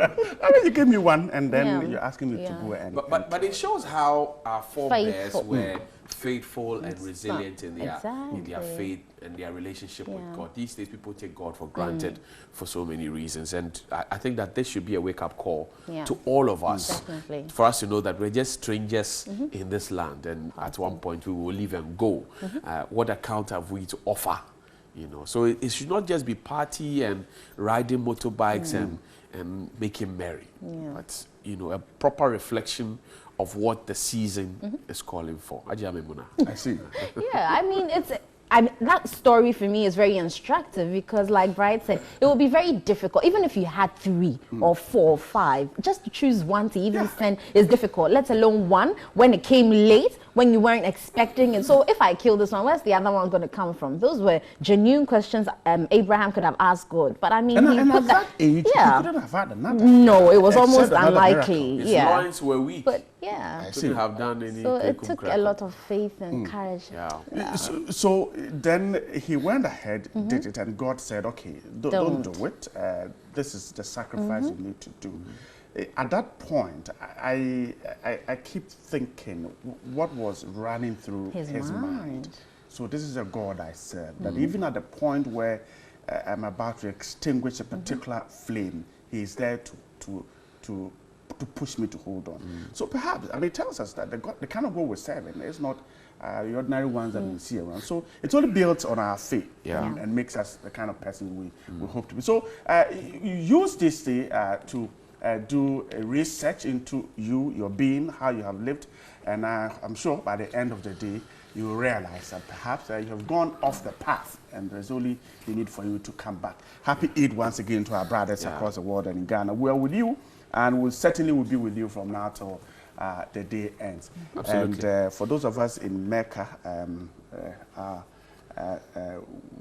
I mean, you gave me one, and then you're asking me to go and. But it shows how our forebears were faithful and resilient in their faith and their relationship with God. These days, people take God for granted for so many reasons, and I think that this should be a wake-up call to all of us, for us to know that we're just strangers in this land, and at one point we will leave and go. What account have we to offer? You know, so it should not just be party and riding motorbikes and making merry, but you know, a proper reflection of what the season is calling for. I see. Yeah, I mean, that story for me is very instructive because, like Bright said, it will be very difficult. Even if you had 3 or 4 or 5, just to choose one to even send is difficult, let alone one when it came late, when you weren't expecting it. So if I kill this one, where's the other one going to come from? Those were genuine questions Abraham could have asked God. But I mean, and at that age, he couldn't have had another. No, it was almost unlikely. His loins were weak. But I couldn't have done any. So it took a lot of faith and courage. So then he went ahead, did it, and God said, okay, don't do it. This is the sacrifice you need to do. At that point, I keep thinking what was running through his mind. So this is a God I serve, that even at the point where I'm about to extinguish a particular flame, he is there to push me to hold on. So perhaps, I mean, it tells us that the kind of God we're serving is not the ordinary ones that we see around. So it's only built on our faith and makes us the kind of person we hope to be. So you use this day to do a research into your being, how you have lived, and I'm sure by the end of the day, you will realize that perhaps you have gone off the path and there's only the need for you to come back. Happy Eid once again to our brothers across the world and in Ghana. We are with you, and we certainly will be with you from now till the day ends. Absolutely. And for those of us in Mecca,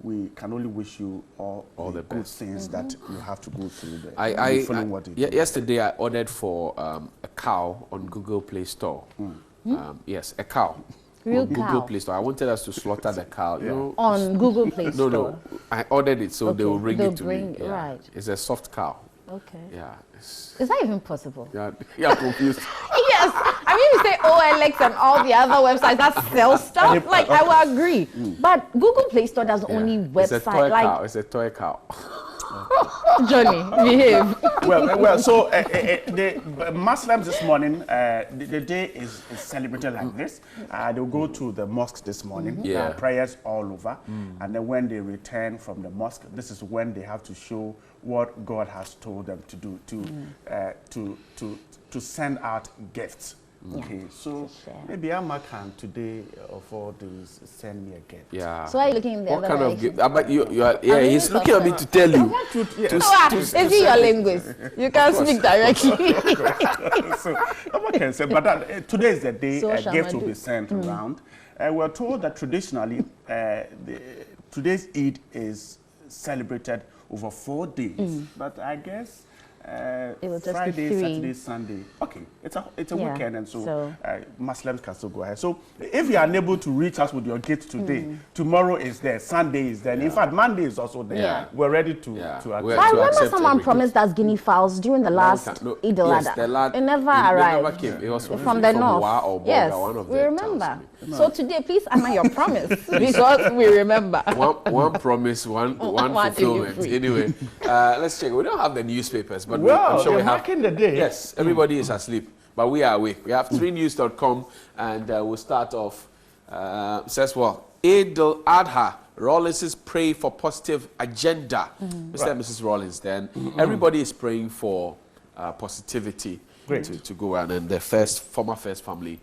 we can only wish you all the good things that you have to go through. Yesterday I ordered for a cow on Google Play Store. Yes, a cow. Real cow. Google Play Store. I wanted us to slaughter the cow. You know, on Google Play Store? No. I ordered it, so they will bring it to me. Right. It's a soft cow. Okay. Yeah. Is that even possible? Yeah, confused. Yes. I mean, you say OLX and all the other websites that sell stuff. Like, I will agree. But Google Play Store does only website. It's a toy cow. It's a toy cow. Johnny, behave. Well. So the Muslims this morning, the day is celebrated like this. They'll go to the mosque this morning. Prayers all over, and then when they return from the mosque, this is when they have to show what God has told them to do to send out gifts. Okay, so maybe Amma can today of all these send me a gift. Yeah. So are you looking in the what other kind of gift? But he's looking at me to tell you. Is he your linguist? You can't speak directly. So Amma can say, but today is the day gift will be sent around. We're told that traditionally today's Eid is celebrated over 4 days, but I guess it will just Friday, be Saturday, Sunday. Okay, it's a weekend, and so Muslims can still go ahead. So if you are unable to reach us with your gift today, tomorrow is there, Sunday is there. In fact, Monday is also there. We're ready to accept. I remember someone promised us guinea fowls during the last Eid al-Adha. It never arrived. Never came. It was from the north. Yes, we remember. So today, please honor your promise because we remember. One promise, one fulfillment. Anyway, let's check. We don't have the newspapers, but I'm sure we have. The day. Yes, everybody is asleep, but we are awake. We have 3news.com, and we'll start off. Says what? Eid al-Adha. Rollins pray for positive agenda. Mr. and Mrs. Rollins. Then everybody is praying for positivity to go on, and the former first family.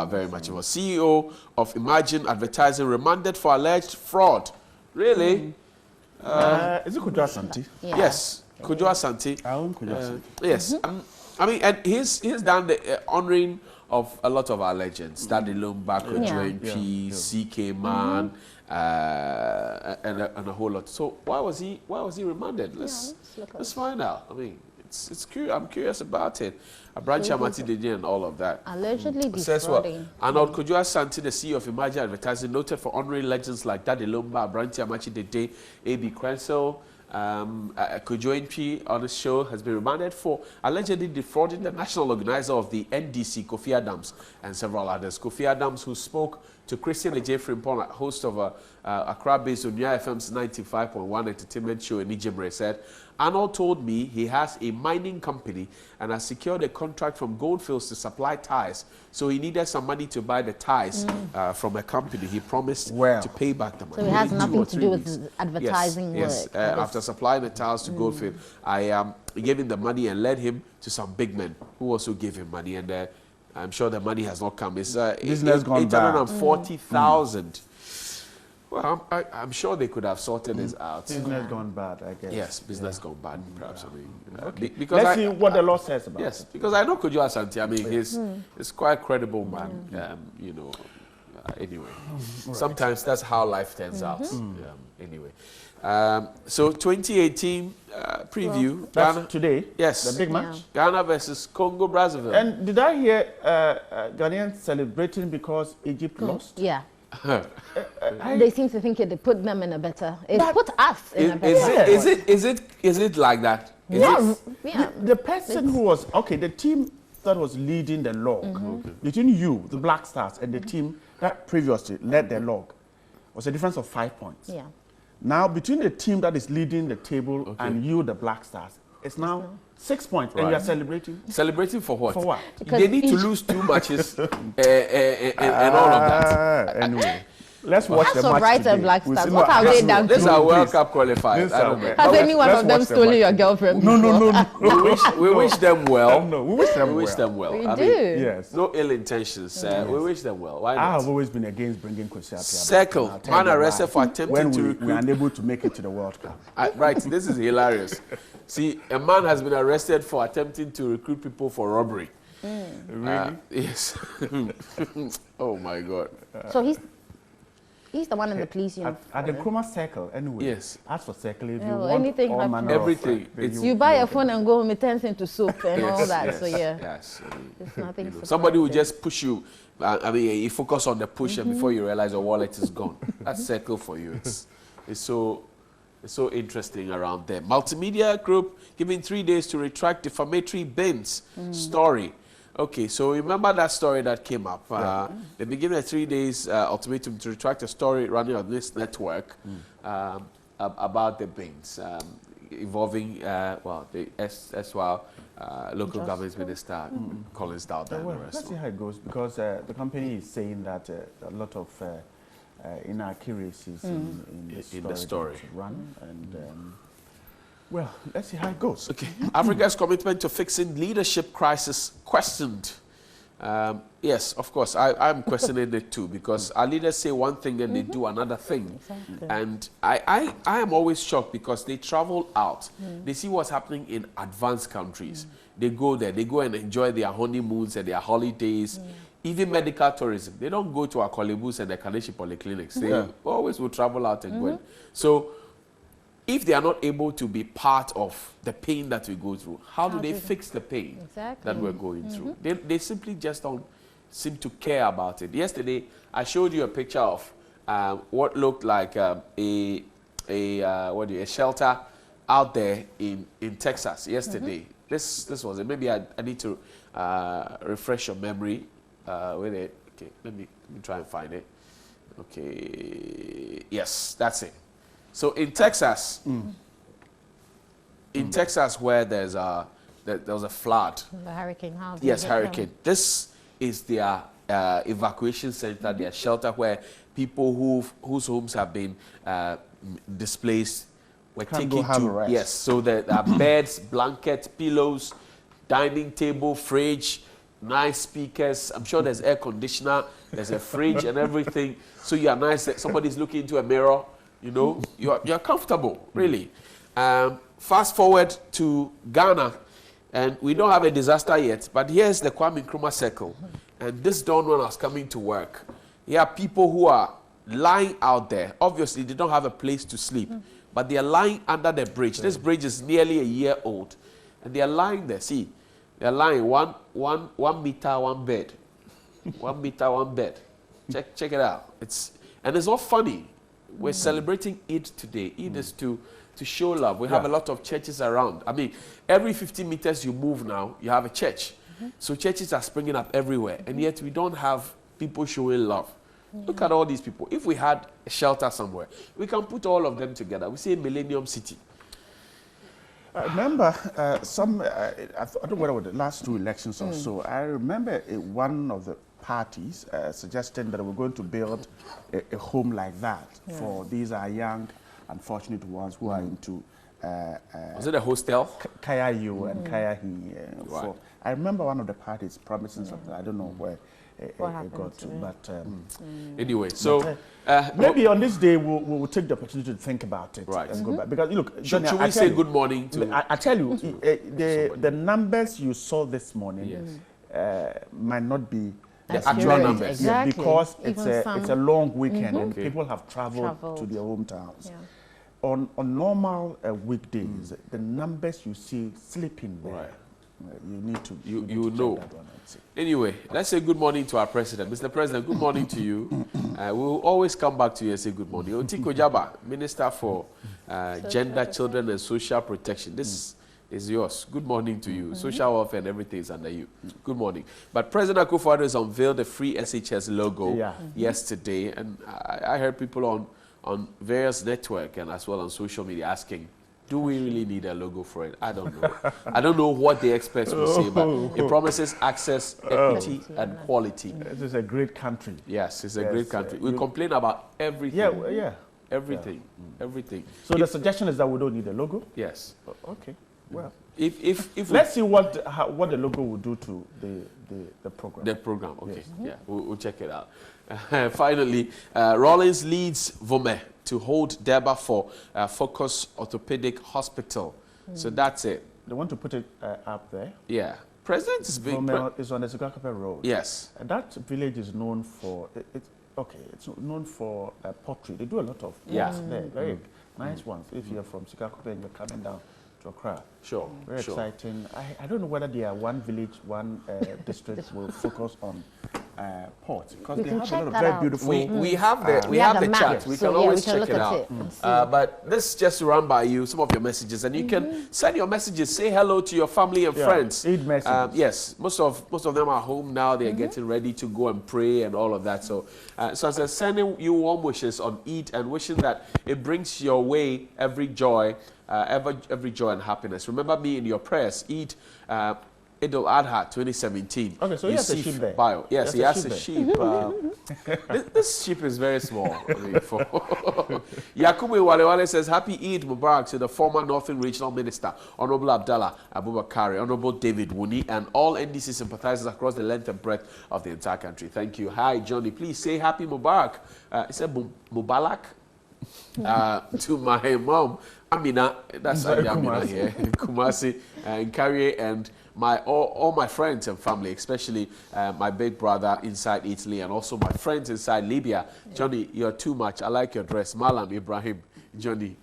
Very much. CEO of Imagine Advertising remanded for alleged fraud. Really? Is it Kojo Asante? Yes, Kojo Asante. Yes. I mean, and he's done the honoring of a lot of our legends. Daddy Lumba, Kojo NP, CK Man, and a whole lot. So why was he remanded? Let's find out. I mean, it's curious. I'm curious about it. Branch Amati Dede and all of that. Allegedly defrauding. Arnold Kojo Asante, the CEO of Imagine Advertising, noted for honoring legends like Daddy Lumba, Branch Amati Dede, A.B. Quensel, Kujointri on the show has been remanded for allegedly defrauding the national organizer of the NDC, Kofi Adams, and several others. Kofi Adams, who spoke to Christian Ejefrimpong, host of Accra-based Onya FM's 95.1 entertainment show in Ijemre, said, Arnold told me he has a mining company and has secured a contract from Goldfields to supply ties. So he needed some money to buy the ties from a company. He promised to pay back the money. So it has nothing to do with his advertising work. Yes, after supplying the tiles to Goldfield, I gave him the money and led him to some big men who also gave him money. And I'm sure the money has not come. It's business gone bad. 840,000. Well, I'm sure they could have sorted this out. Business gone bad, I guess. Yes, business gone bad, perhaps. I mean, okay. Because let's see what the law says about yes, it. because I know Kojo Asante. I mean, he's quite a credible man. You know. Anyway, sometimes that's how life turns out. Anyway, so 2018 preview. Well, that's today. Yes, the big match. Ghana versus Congo Brazzaville. And did I hear Ghanaians celebrating because Egypt lost? Yeah. They seem to think it put them in a better. It put us in a better. Is it like that? The person who was the team that was leading the log between you, the Black Stars, and the team that previously led the log was a difference of 5 points. Yeah. Now between the team that is leading the table and you, the Black Stars, it's now 6 points, and you are celebrating. Celebrating for what? For what? They need to lose 2 matches and all of that. Anyway, let's watch the match right today. Black Stars. What have they done? These are World Cup qualifiers. I don't know. Has any one of them stolen your girlfriend? No. We wish them well. No, we wish them well. We I do. mean, yes. No ill intentions. We wish them well. Why not? I have always been against bringing Kwesi Appiah. Circle. Man arrested for attempting to recruit. We are unable to make it to the World Cup. Right. This is hilarious. See, a man has been arrested for attempting to recruit people for robbery. Really? Yes. Oh my God. So he's the one in the police uniform. At the Nkrumah Circle, anyway. Yes. As for Circle, if you Oh, want anything all happens. manner of, Everything. You buy a phone and go home, it turns into soap and all that. Yes, So yeah, yes. it's nothing. Somebody will just push you. I mean, you focus on the push, and before you realize your wallet is gone. That's Circle for you. It's so interesting around there. Multimedia Group giving 3 days to retract defamatory bins story. Okay, so remember that story that came up. They've been given a 3 days ultimatum to retract a story running on this network about the bins involving, the local government minister, Collins Dowda. Well, let's see how it goes, because the company is saying that a lot of inaccuracies in the story run, and well, let's see how it goes. Okay, Africa's commitment to fixing leadership crisis questioned. Yes, of course, I'm questioning it too, because our leaders say one thing and they do another thing. Exactly. And I am always shocked, because they travel out. They see what's happening in advanced countries. They go there, they go and enjoy their honeymoons and their holidays. Even medical tourism. They don't go to our Kolebus and the Kaneshi polyclinics. They always will travel out and go in. So if they are not able to be part of the pain that we go through, how do they fix the pain that we're going through? They simply just don't seem to care about it. Yesterday, I showed you a picture of what looked like a shelter out there in Texas yesterday. This was it. Maybe I need to refresh your memory with it. Okay, let me try and find it. Okay, yes, that's it. So in Texas, Texas, where there was a flood. The hurricane. Yes, hurricane. This is their evacuation center, their shelter, where people whose homes have been displaced were taken to rest. Yes, so there are beds, blankets, pillows, dining table, fridge, nice speakers. I'm sure there's air conditioner, there's a fridge and everything. So you are nice. Somebody's looking into a mirror. You know, you're comfortable, really. Fast forward to Ghana, and we don't have a disaster yet, but here's the Kwame Nkrumah Circle. And this dawn when I was coming to work, here are people who are lying out there. Obviously, they don't have a place to sleep, but they are lying under the bridge. This bridge is nearly a year old, and they are lying there. See, they are lying 1 meter, one bed. 1 meter, one bed. Check it out. It's not funny. We're celebrating Eid today. Eid is to to show love. We have a lot of churches around. I mean, every 50 meters you move now, you have a church. So churches are springing up everywhere, and yet we don't have people showing love. Look at all these people. If we had a shelter somewhere, we can put all of them together. We say Millennium City. I remember I don't know whether it was the last 2 elections or so. I remember one of the parties suggesting that we're going to build a home like that for these are young, unfortunate ones who are into. Was it a hostel? Kaya you and Kaya he. I remember one of the parties promising something. I don't know where it got to, but anyway. So maybe on this day we'll take the opportunity to think about it and go back. Because look, should we say good morning to? I tell you, the numbers you saw this morning might not be the actual numbers. Exactly. Because it's a long weekend and people have traveled to their hometowns. Yeah. On normal weekdays, the numbers you see sleeping there. You need to you know. That one, anyway, let's say good morning to our president. Mr. President, good morning to you. We'll always come back to you and say good morning. Otiko Jaba, Minister for Gender, Children and Social Protection. This is yours. Good morning to you. Social welfare and everything is under you. Good morning. But President Akufo-Addo has unveiled the free SHS logo yesterday, and I heard people on various networks and as well on social media asking, do we really need a logo for it? I don't know. I don't know what the experts will say, but it promises access, equity, and quality. This is a great country. Yes, it's a great country. We complain about everything. Everything. Everything. So the suggestion is that we don't need a logo? Yes. Okay. Well, if let's see what the logo will do to the program. The program, okay. Yeah, we'll check it out. Finally, Rollins leads Vome to hold Deba for Focus Orthopedic Hospital. So that's it. They want to put it up there. Yeah. President is big. Is on the Sikakope Road. Yes. That village is known for it's known for pottery. They do a lot of works there. Very nice ones. If you're from Sikakope and you're coming down to Accra. Sure. Very exciting. I don't know whether they are one village, one district will focus on ports, because they have a lot of very beautiful. We have the chat. We can always check it out. But this just to run by you some of your messages, and you can send your messages. Say hello to your family and friends. Eid messages. Yes, most of them are home now. They are getting ready to go and pray and all of that. So, so I said, sending you warm wishes on Eid and wishing that it brings your way every joy. Every joy and happiness. Remember me in your prayers. Eid Asiedu-Dartey 2017. Okay, so he has a sheep there. Bio. Yes, he has a sheep. This sheep is very small. Yakubu Walewale says, Happy Eid Mubarak to the former Northern Regional Minister, Honorable Abdallah Abubakari, Honorable David Wuni, and all NDC sympathizers across the length and breadth of the entire country. Thank you. Hi, Johnny. Please say Happy Mubarak. He said Mubarak to my mom. Amina, that's Amina here in Kumasi, in Carrier, and all my friends and family, especially my big brother inside Italy, and also my friends inside Libya. Johnny, you're too much. I like your dress. Malam Ibrahim, Johnny.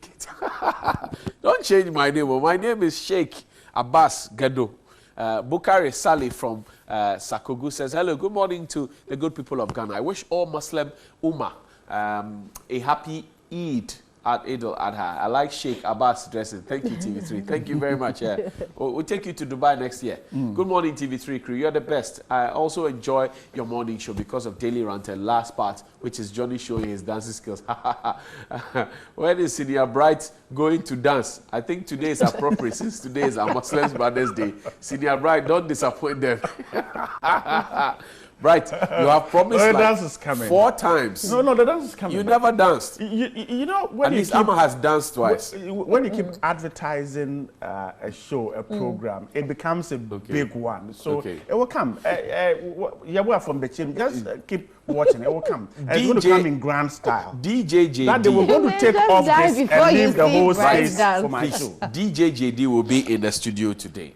Don't change my name. My name is Sheikh Abbas Gado. Bukari Sali from Sakogu says, hello, good morning to the good people of Ghana. I wish all Muslim Ummah a happy Eid at Asiedu-Dartey. I like Sheikh Abbas dressing. Thank you, TV3. Thank you very much. Yeah. We'll take you to Dubai next year. Good morning, TV3 crew. You're the best. I also enjoy your morning show because of Daily Rant and last part, which is Johnny showing his dancing skills. When is Senior Bright going to dance? I think today is appropriate since today is our Muslims Brothers Day. Senior Bright, don't disappoint them. Right, you have promised the dance is coming. 4 times. No, the dance is coming. You never danced. You know, when at least Amma has danced twice. When you keep advertising a show, a program, it becomes a big one. So it will come. Yeah, we're from the team. Just keep watching. It will come. And it's going to come in grand style. DJ JD. That they were going to take off this and leave the whole space for my show. DJ JD will be in the studio today.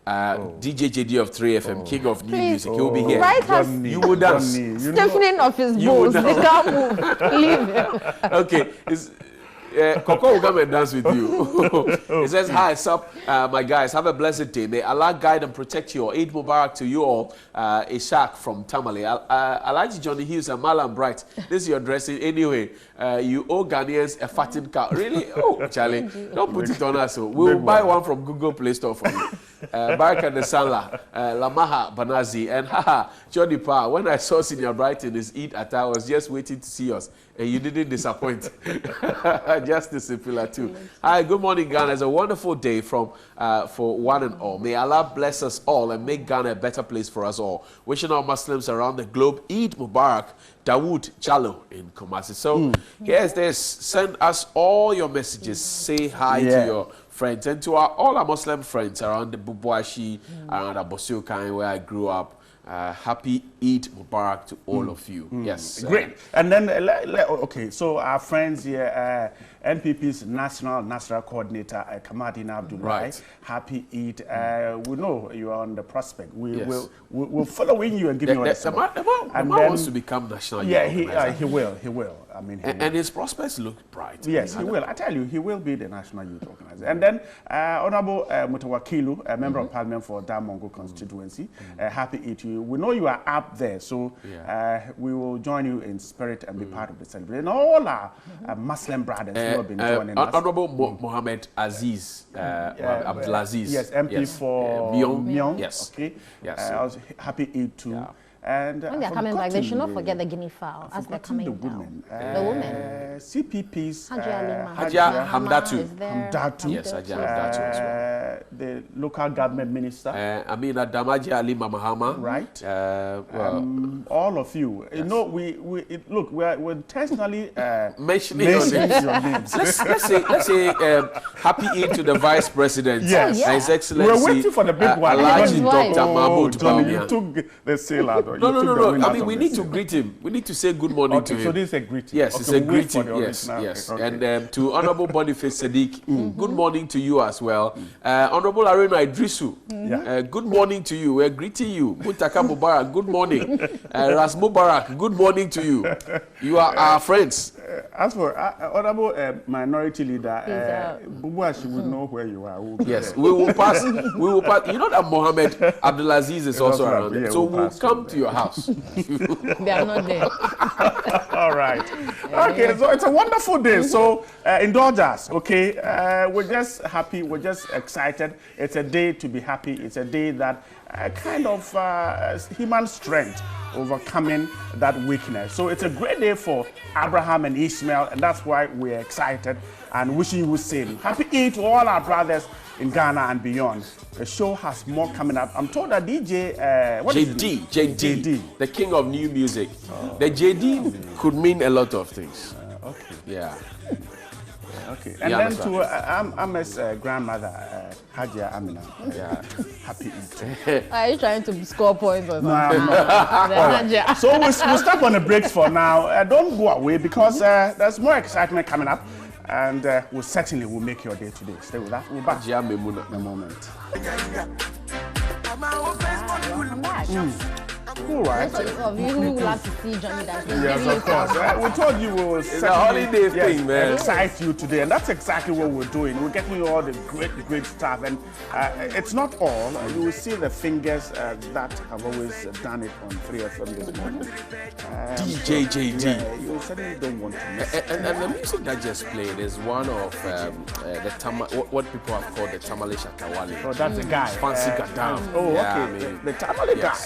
DJ JD of 3FM, king of new music. He will be here. Right, you will dance. Stiffening of his balls. They can't move. Leave him. Okay. Coco will come and dance with you. He says, hi, sup, my guys. Have a blessed day. May Allah guide and protect you all. Eid Mubarak to you all. Ishaq from Tamale. I like Johnny Hughes and Malam Bright. This is your dressing. Anyway, you owe Ghanaians a fattened cow. Really? Oh, Charlie, don't put it on us. So we will buy one from Google Play Store for you. Baraka de Sanla, Lamaha Banazi, and haha, Johnny Pa. When I saw Senior Bright in his Eid at I was just waiting to see us. And you didn't disappoint. Just the simpler too. Hi, good morning, Ghana. It's a wonderful day for one and all. May Allah bless us all and make Ghana a better place for us all. Wishing all Muslims around the globe Eid Mubarak. Dawood Chalo in Kumasi. So here's this. Send us all your messages. Say hi to your friends and to all our Muslim friends around the Bubuashi, around Abosiokai where I grew up. Happy Eid Mubarak to all of you. Yes. Great. And then, okay, so our friends here, NPP's National Coordinator, Kamadina Abdullah. Right. Happy Eid. We know you are on the prospect. We'll follow you and give you all the support. The man wants to become national. Yeah, he will. I mean, and his prospects look bright. Yes, he will. I tell you, he will be the National Youth Organizer. And then, Honorable Mutawakilu, a Member of Parliament for Damongo constituency, happy Eid to you. We know you are up there, so we will join you in spirit and be part of the celebration. And all our Muslim brothers who have been joining us. Honorable Mohammed Aziz, Abdulaziz. Yes, MP for Myong. Yes. Okay. Yes. I was happy Eid too. Yeah. And when they're coming back, they should not forget the guinea fowl as they're coming down. The women. CPP's Hajia Hamdatu. Yes, Hajia Hamdatu as well. The local government minister. Amina Damaji Ali Mamahama. Right. Well, all of you. Yes. You know, we're intentionally mentioning your names. let's say happy Eid to the Vice President. Yes. His Excellency. We're waiting for the big one. Alhaji Dr. Mahmoud Johnny, you took the sail out. No. I mean, we need to greet him. We need to say good morning to him. So this is a greeting. Yes, it's a greeting. Yes. Okay. And to Honorable Boniface Sadiq, good morning to you as well. Honorable Arena Idrisu, good morning to you. We're greeting you. Mutaka Mubarak, good morning. Ras Mubarak, good morning to you. You are our friends. As for Honorable Minority Leader, Bubuashi will know where you are. Yes, we will pass. You know that Mohammed Abdulaziz is also around. Yeah, so we'll come to your house. They are not there. All right. Okay, so it's a wonderful day. So indulge us, okay? We're just happy. We're just excited. It's a day to be happy. It's a day that kind of human strength overcoming that weakness. So it's a great day for Abraham and Ishmael, and that's why we're excited and wishing you the same. Happy Eid to all our brothers in Ghana and beyond. The show has more coming up. I'm told that DJ, JD, the king of new music. The JD could mean a lot of things. Okay. Yeah. Okay. And then to Ahmed's grandmother, Hajia Amina. Yeah. Happy Eid. Are you trying to score points or something? No, I'm not. So we'll stop on the breaks for now. Don't go away because there's more excitement coming up. And we certainly will make your day today. Stay with us. We're back in a moment. All right. Those of you who love to see Johnny dancing. Yes, of course. We told you we will it's a holiday thing, man. Excite you today, and that's exactly what we're doing. We're getting you all the great stuff, and it's not all. You will see the fingers that have always done it on 3FM this morning. DJ JD. Yeah, you certainly don't want to miss it. And the music that just played is one of what people have called the Tamale Shakawali. Oh, that's a guy. Fancy Gadam. Oh, yeah, okay. I mean, the Tamale guy.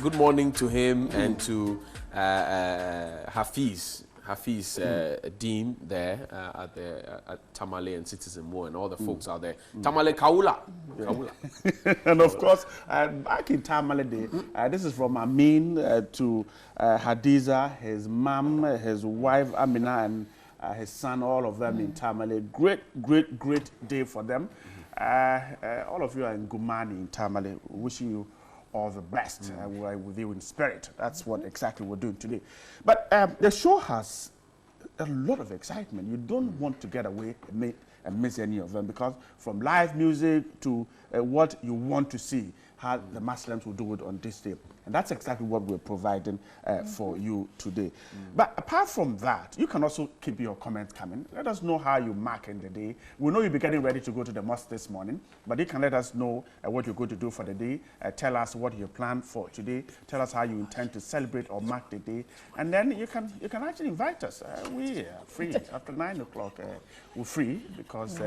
Good morning to him and to Hafiz Deem there at Tamale and Citizen Mo and all the folks out there. Tamale Kaula. And of course, back in Tamale Day, this is from Amin to Hadiza, his mom, his wife Amina, and his son, all of them in Tamale. Great day for them. All of you are in Gumani in Tamale. Wishing you all the best. We're with you in spirit. That's what exactly we're doing today. But the show has a lot of excitement. You don't want to get away and miss any of them, because from live music to what you want to see, how the Muslims will do it on this day. And that's exactly what we're providing for you today. But apart from that, you can also keep your comments coming. Let us know how you mark in the day. We know you'll be getting ready to go to the mosque this morning, but you can let us know what you're going to do for the day. Tell us what you plan for today. Tell us how you intend to celebrate or mark the day. And then you can actually invite us. We are free. After 9 o'clock, we're free because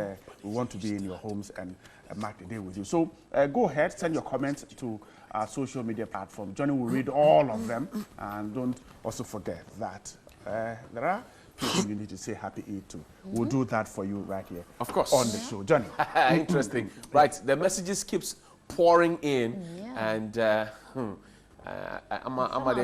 we want to be in your homes and mark the day with you. So go ahead, send your comments to our social media platform. Johnny will read all of them, and don't also forget that there are people you need to say happy Eid to. We'll do that for you right here, of course, on the show. Johnny. Interesting. Right, the messages keeps pouring in, and they're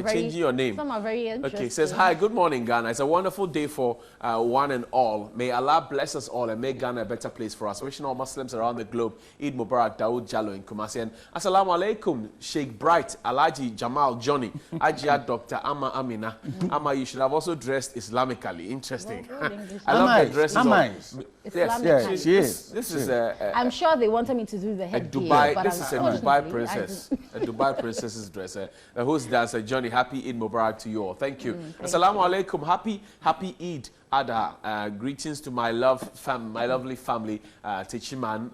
changing your name. Some are very interesting. Okay, says, hi, good morning, Ghana. It's a wonderful day for one and all. May Allah bless us all and make Ghana a better place for us. Wishing all Muslims around the globe, Eid Mubarak, Dawood Jallo in Kumasi. And Assalamu alaikum, Sheikh Bright, Alhaji Jamal Johnny, Ajia Dr. Amma Amina. Amma, you should have also dressed Islamically. Interesting. I love the dresses. Yes, she is. This is I'm sure they wanted me to do the headgear. This is a Dubai princess. A Dubai princess's dress. The host dancer, Johnny, happy Eid Mubarak to you all. Thank you. Assalamu alaikum. Happy Eid Adha. Greetings to my lovely family, Techiman.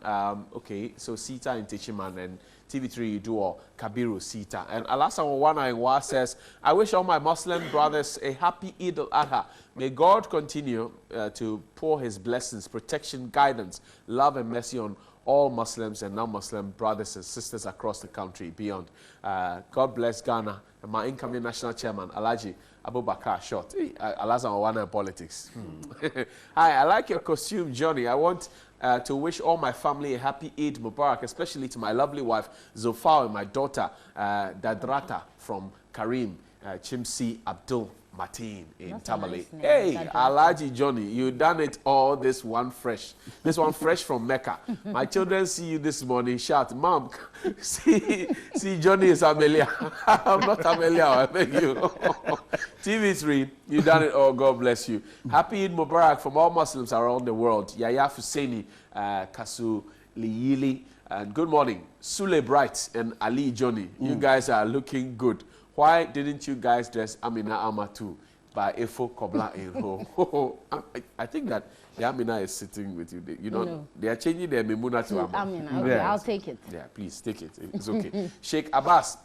Okay, so Sita in Techiman and TV3 you do all Kabiru Sita. And Alasan says, I wish all my Muslim brothers a happy Eid al-Adha. May God continue to pour his blessings, protection, guidance, love and mercy on all Muslims and non-Muslim brothers and sisters across the country beyond. God bless Ghana. And my incoming national chairman, Alhaji Abubakar Short. Alasan Owana politics. Hi, I like your costume, Johnny. I want to wish all my family a happy Eid Mubarak, especially to my lovely wife, Zofar, and my daughter, Dadrata from Karim, Chimsi Abdul Martin in Tamale. Nice, hey, Alhaji Johnny, you done it all this one fresh from Mecca. My children see you this morning, shout, Mom, see Johnny is Amelia. I'm not Amelia, I beg you. TV3, you done it all, God bless you. Happy Eid Mubarak from all Muslims around the world. Yaya Fusaini, Kasu Liyili, and good morning. Sule Bright and Ali Johnny, you guys are looking good. Why didn't you guys dress Amina Ama too by Efo Kobla in Ho? I think that the Amina is sitting with you. You know, no. They are changing their Memuna to Amina. Okay, I'll take it. Yeah, please take it. It's okay. Sheikh Abbas,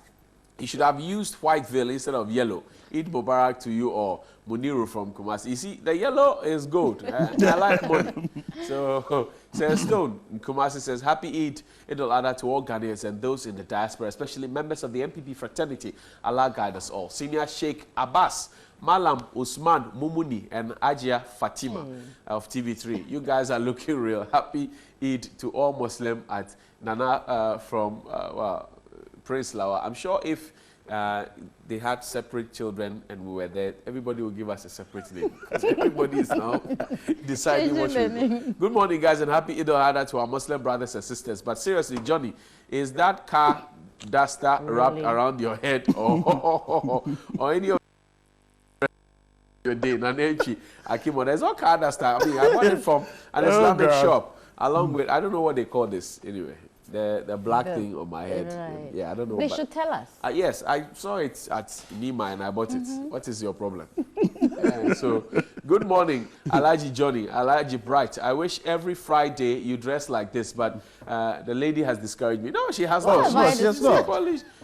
you should have used white veil instead of yellow. Eid Mubarak to you or Muniru from Kumasi. You see, the yellow is gold. I like money. So, says Stone in Kumasi says, happy Eid al-Adha to all Ghanaians and those in the diaspora, especially members of the MPP fraternity. Allah guide us all. Senior Sheikh Abbas, Malam, Usman, Mumuni, and Ajia Fatima of TV3. You guys are looking real. Happy Eid to all Muslim at Nana from Prince Lawa. I'm sure if they had separate children and we were there, everybody will give us a separate name because everybody is now deciding what to do. Good morning, guys, and happy Eid al-Adha to our Muslim brothers and sisters. But seriously, Johnny, is that car duster wrapped around your head or any of your day? Akimo, there's no car duster. I mean, I bought it from an Islamic shop along with, I don't know what they call this anyway. The black thing on my head. Right. Yeah, I don't know. They should tell us. Yes, I saw it at Nima and I bought it. What is your problem? So, good morning, Alhaji Johnny, Alhaji Bright. I wish every Friday you dress like this, but the lady has discouraged me. No, she has not.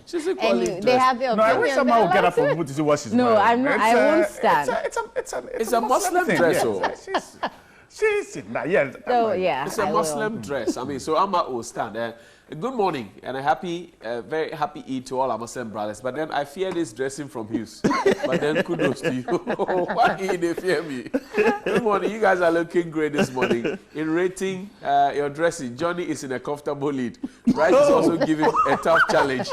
She's equally they have the opinion. No, I wish someone would get up for people to see what she's wearing. No, I'm not. I won't stand. It's a Muslim dress. She's in that, yeah. So, yeah. It's a Muslim dress. I mean, so Amma will stand. Good morning and a very happy Eid to all our Muslim brothers. But then I fear this dressing from Hughes. But then kudos to you. Why do they fear me? Good morning. You guys are looking great this morning. In rating your dressing, Johnny is in a comfortable lead. Bright is also giving a tough challenge.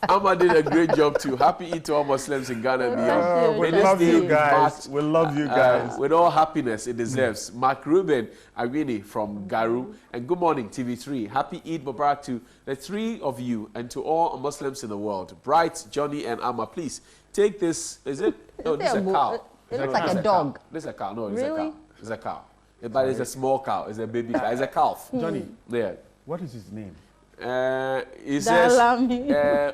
Amma did a great job too. Happy Eid to all Muslims in Ghana and beyond. We love you guys. We love you guys. With all happiness it deserves. Mark Ruben Agwini from Garu. And good morning, TV3. Happy Eid Mubarak to the three of you and to all Muslims in the world. Bright, Johnny, and Amma, please take this. Is it? No, this is a cow. It looks like a dog. This is a cow. No, it's a cow. It's a cow. But it's a small cow. It's a baby cow. It's a calf. Johnny. Yeah. What is his name? It says,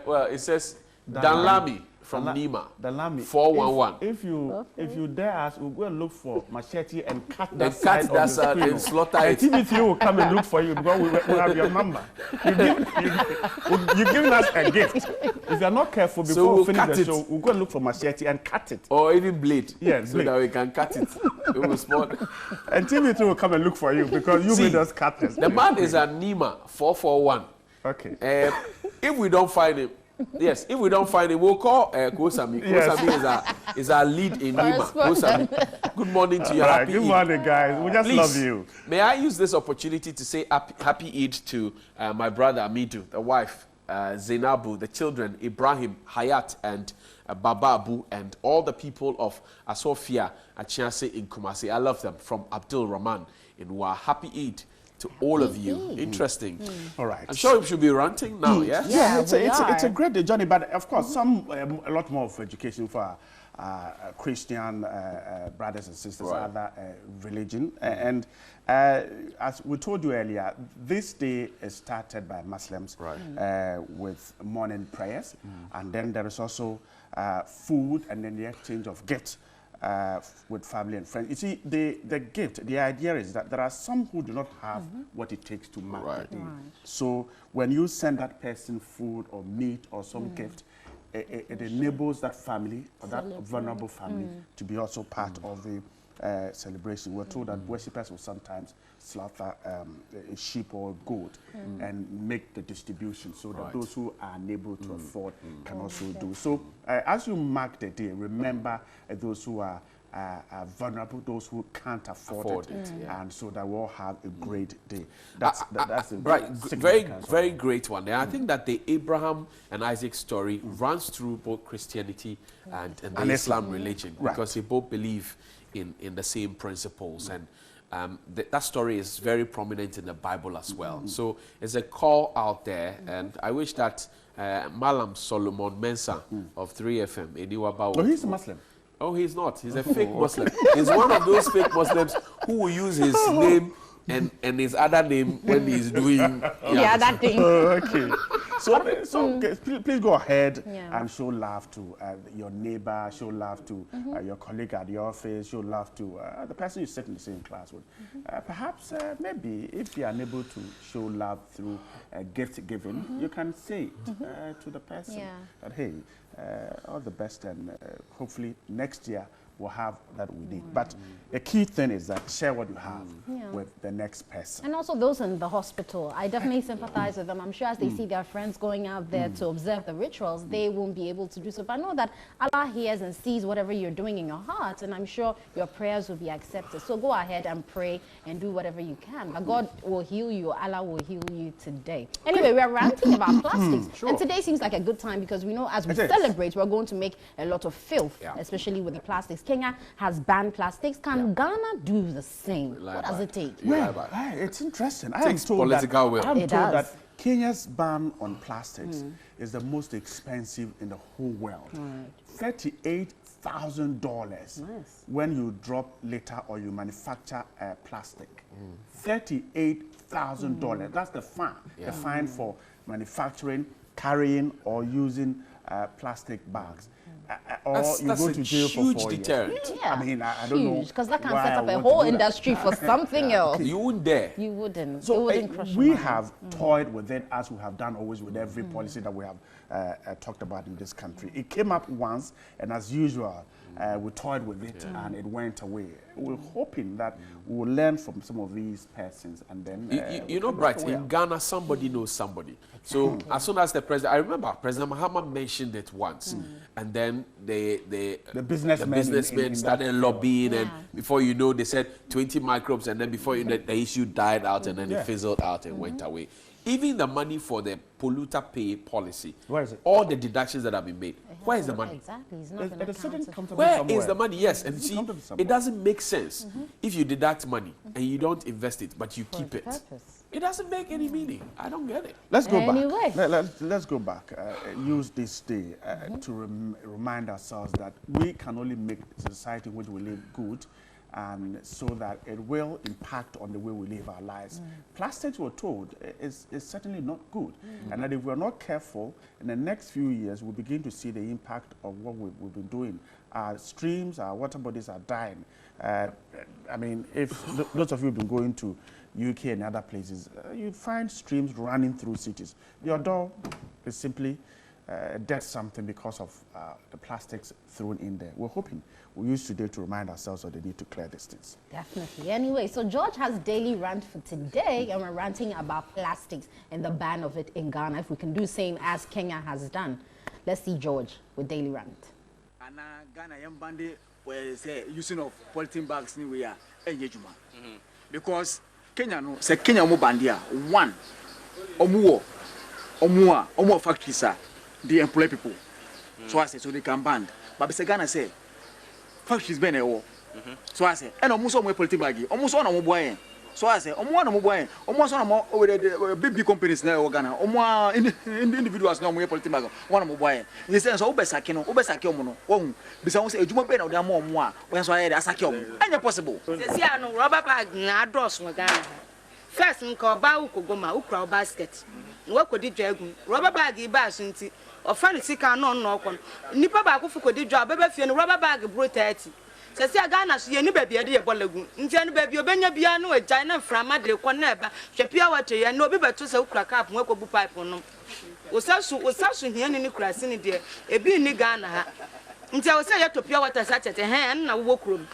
well, it says Danlami from Nima. Danlami. 411. If you dare us, we'll go and look for machete and cut Then that side of the screen. and slaughter it. Timothy will come and look for you because we have your number. You've given us a gift. If you're not careful before we finish the show, we'll go and look for machete and cut it. Or even blade. Yeah, so that we can cut it. It will spot. And Timothy will come and look for you because you made us cut this. The man is at Nima 441. Okay. If we don't find him, yes, if we don't find him, we'll call Kosami. Yes. Kosami is our lead in Nima. Kosami, good morning to you. Happy good Eid. morning, guys. We just love you. May I use this opportunity to say happy Eid to my brother Amidu, the wife, Zainabu, the children, Ibrahim, Hayat, and Baba Abu, and all the people of Asofia, Achiase in Kumasi. I love them. From Abdul Rahman in Wa. Happy Eid to all of you. Interesting. All right. I'm sure we should be ranting now, yes? Yeah, it's a great journey, but of course, a lot more of education for Christian brothers and sisters, other religion. And as we told you earlier, this day is started by Muslims with morning prayers, and then there is also food and then the exchange of gifts with family and friends. You see, the gift, the idea is that there are some who do not have what it takes to mark the day. So when you send that person food or meat or some gift, it enables that family or that vulnerable family to be also part of the celebration. We're told that worshippers will sometimes slaughter a sheep or a goat and make the distribution so that those who are unable to afford can also do. So as you mark the day, remember those who are vulnerable, those who can't afford it. And so that we all have a great day. That's right. Very great one. And I think that the Abraham and Isaac story runs through both Christianity and the Islam religion, because they both believe in the same principles, and that story is very prominent in the Bible as well. So it's a call out there, and I wish that Malam Solomon Mensah of 3FM, oh, he's a Muslim. Oh, he's not. He's a fake Muslim. He's one of those fake Muslims who will use his name and his other name when he's doing that thing. Okay. So please go ahead and show love to your neighbor, show love to your colleague at the office, show love to the person you sit in the same class with. Perhaps, maybe, if you are unable to show love through gift giving, you can say to the person that, hey, all the best, and hopefully next year we'll have that we need. But the key thing is that share what you have with the next person. And also those in the hospital, I definitely sympathize with them. I'm sure as they see their friends going out there to observe the rituals, they won't be able to do so. But I know that Allah hears and sees whatever you're doing in your heart, and I'm sure your prayers will be accepted. So go ahead and pray and do whatever you can. But God will heal you, Allah will heal you today. Anyway, we are ranting about plastics. And today seems like a good time because we know as we celebrate, we're going to make a lot of filth, especially with the plastics. Kenya has banned plastics. Can Ghana do the same? What does it take? Well, it's interesting. I am told that Kenya's ban on plastics is the most expensive in the whole world. $38,000 when you drop litter or you manufacture plastic. $38,000. That's the fine. The fine for manufacturing, carrying, or using plastic bags. Or you go to jail for 4 years. I mean, I don't know. Because that can set up a whole industry for something else. You wouldn't dare. You wouldn't. So wouldn't crush we have toyed with it, as we have done always with every policy that we have talked about in this country. It came up once, and as usual, we toyed with it and it went away. We're hoping that we'll learn from some of these persons, and then you know, Bright, in Ghana, somebody knows somebody. So as soon as the president, I remember President Mahama mentioned it once, and then the businessmen started lobbying, and before you know, they said 20 microbes, and then before you know, the issue died out, and then it fizzled out and went away. Even the money for the polluter pay policy, where is it? All the deductions that have been made, where is the money? Exactly. It's not where is the money? Yes, and see, it doesn't make sense if you deduct money and you don't invest it, but you keep it. It doesn't make any meaning. I don't get it. Let's go back. Let's go back. Use this day to remind ourselves that we can only make the society in which we live good so that it will impact on the way we live our lives. Plastics, we're told, is certainly not good. And that if we're not careful, in the next few years, we'll begin to see the impact of what we've been doing. Our streams, our water bodies are dying. I mean, if lots of you have been going to UK and other places, you'd find streams running through cities. Your door is simply dead something because of the plastics thrown in there. We're hoping we use today to remind ourselves of the need to clear these things. Definitely. Anyway, so George has daily rant for today, and we're ranting about plastics and the ban of it in Ghana. If we can do the same as Kenya has done. Let's see George with daily rant. Ghana bandi say using of polythene bags anywhere because Kenya no say Kenya mo bandia one omuo factories they employ people so I say so they can ban but say Ghana say factories be na ewo so I say and omuso mo polythene bag omuso na mo boy so I say omuo na mo boy omuso na mo big companies na ewo Ghana omuo individuals na mo polythene bag one na mo boy they say so obesake omo no ohun bisa won say ejuma be na oda mo omo a when so aye asake omo anya possible see anu rubber bag na address no Ghana first nko ba ukogoma ukra basket no kodi dwagun rubber bag iba asunti ofan sika no okon nipa ba ko fukodi dwa baba fie no rubber bag bro 30 se see Ghana so ye ni baabi ade ye bolagun nti anu baabi obenya bia no agya na frama de ko na eba hwepia wato ye no obi beto se ukra cap no bu pipe no osasu hia ni kurase ni de ebi ni Ghana ha nti awo se ye topia water sachete na wo krom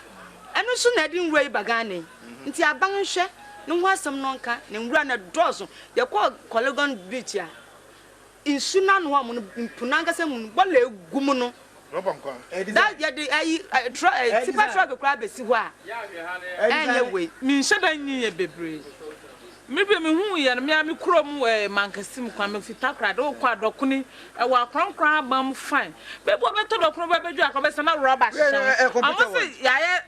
anu so na di nwura iba Ghana nti aban hwe no ho asem no nka ne nwura na dozo ye ko Collegon beach ya insuna no amu punanga se mu bola egum no Robanko that ye the tipa truck kra be si ho a anyway mi nheda nyi ye bebre mi be mi hu ye no mi krom mankasim kwa me fita kra do kwa dokuni e wa kronkron abam fine be bo beto dokunu be beju akọ be se na rubber shan amose ya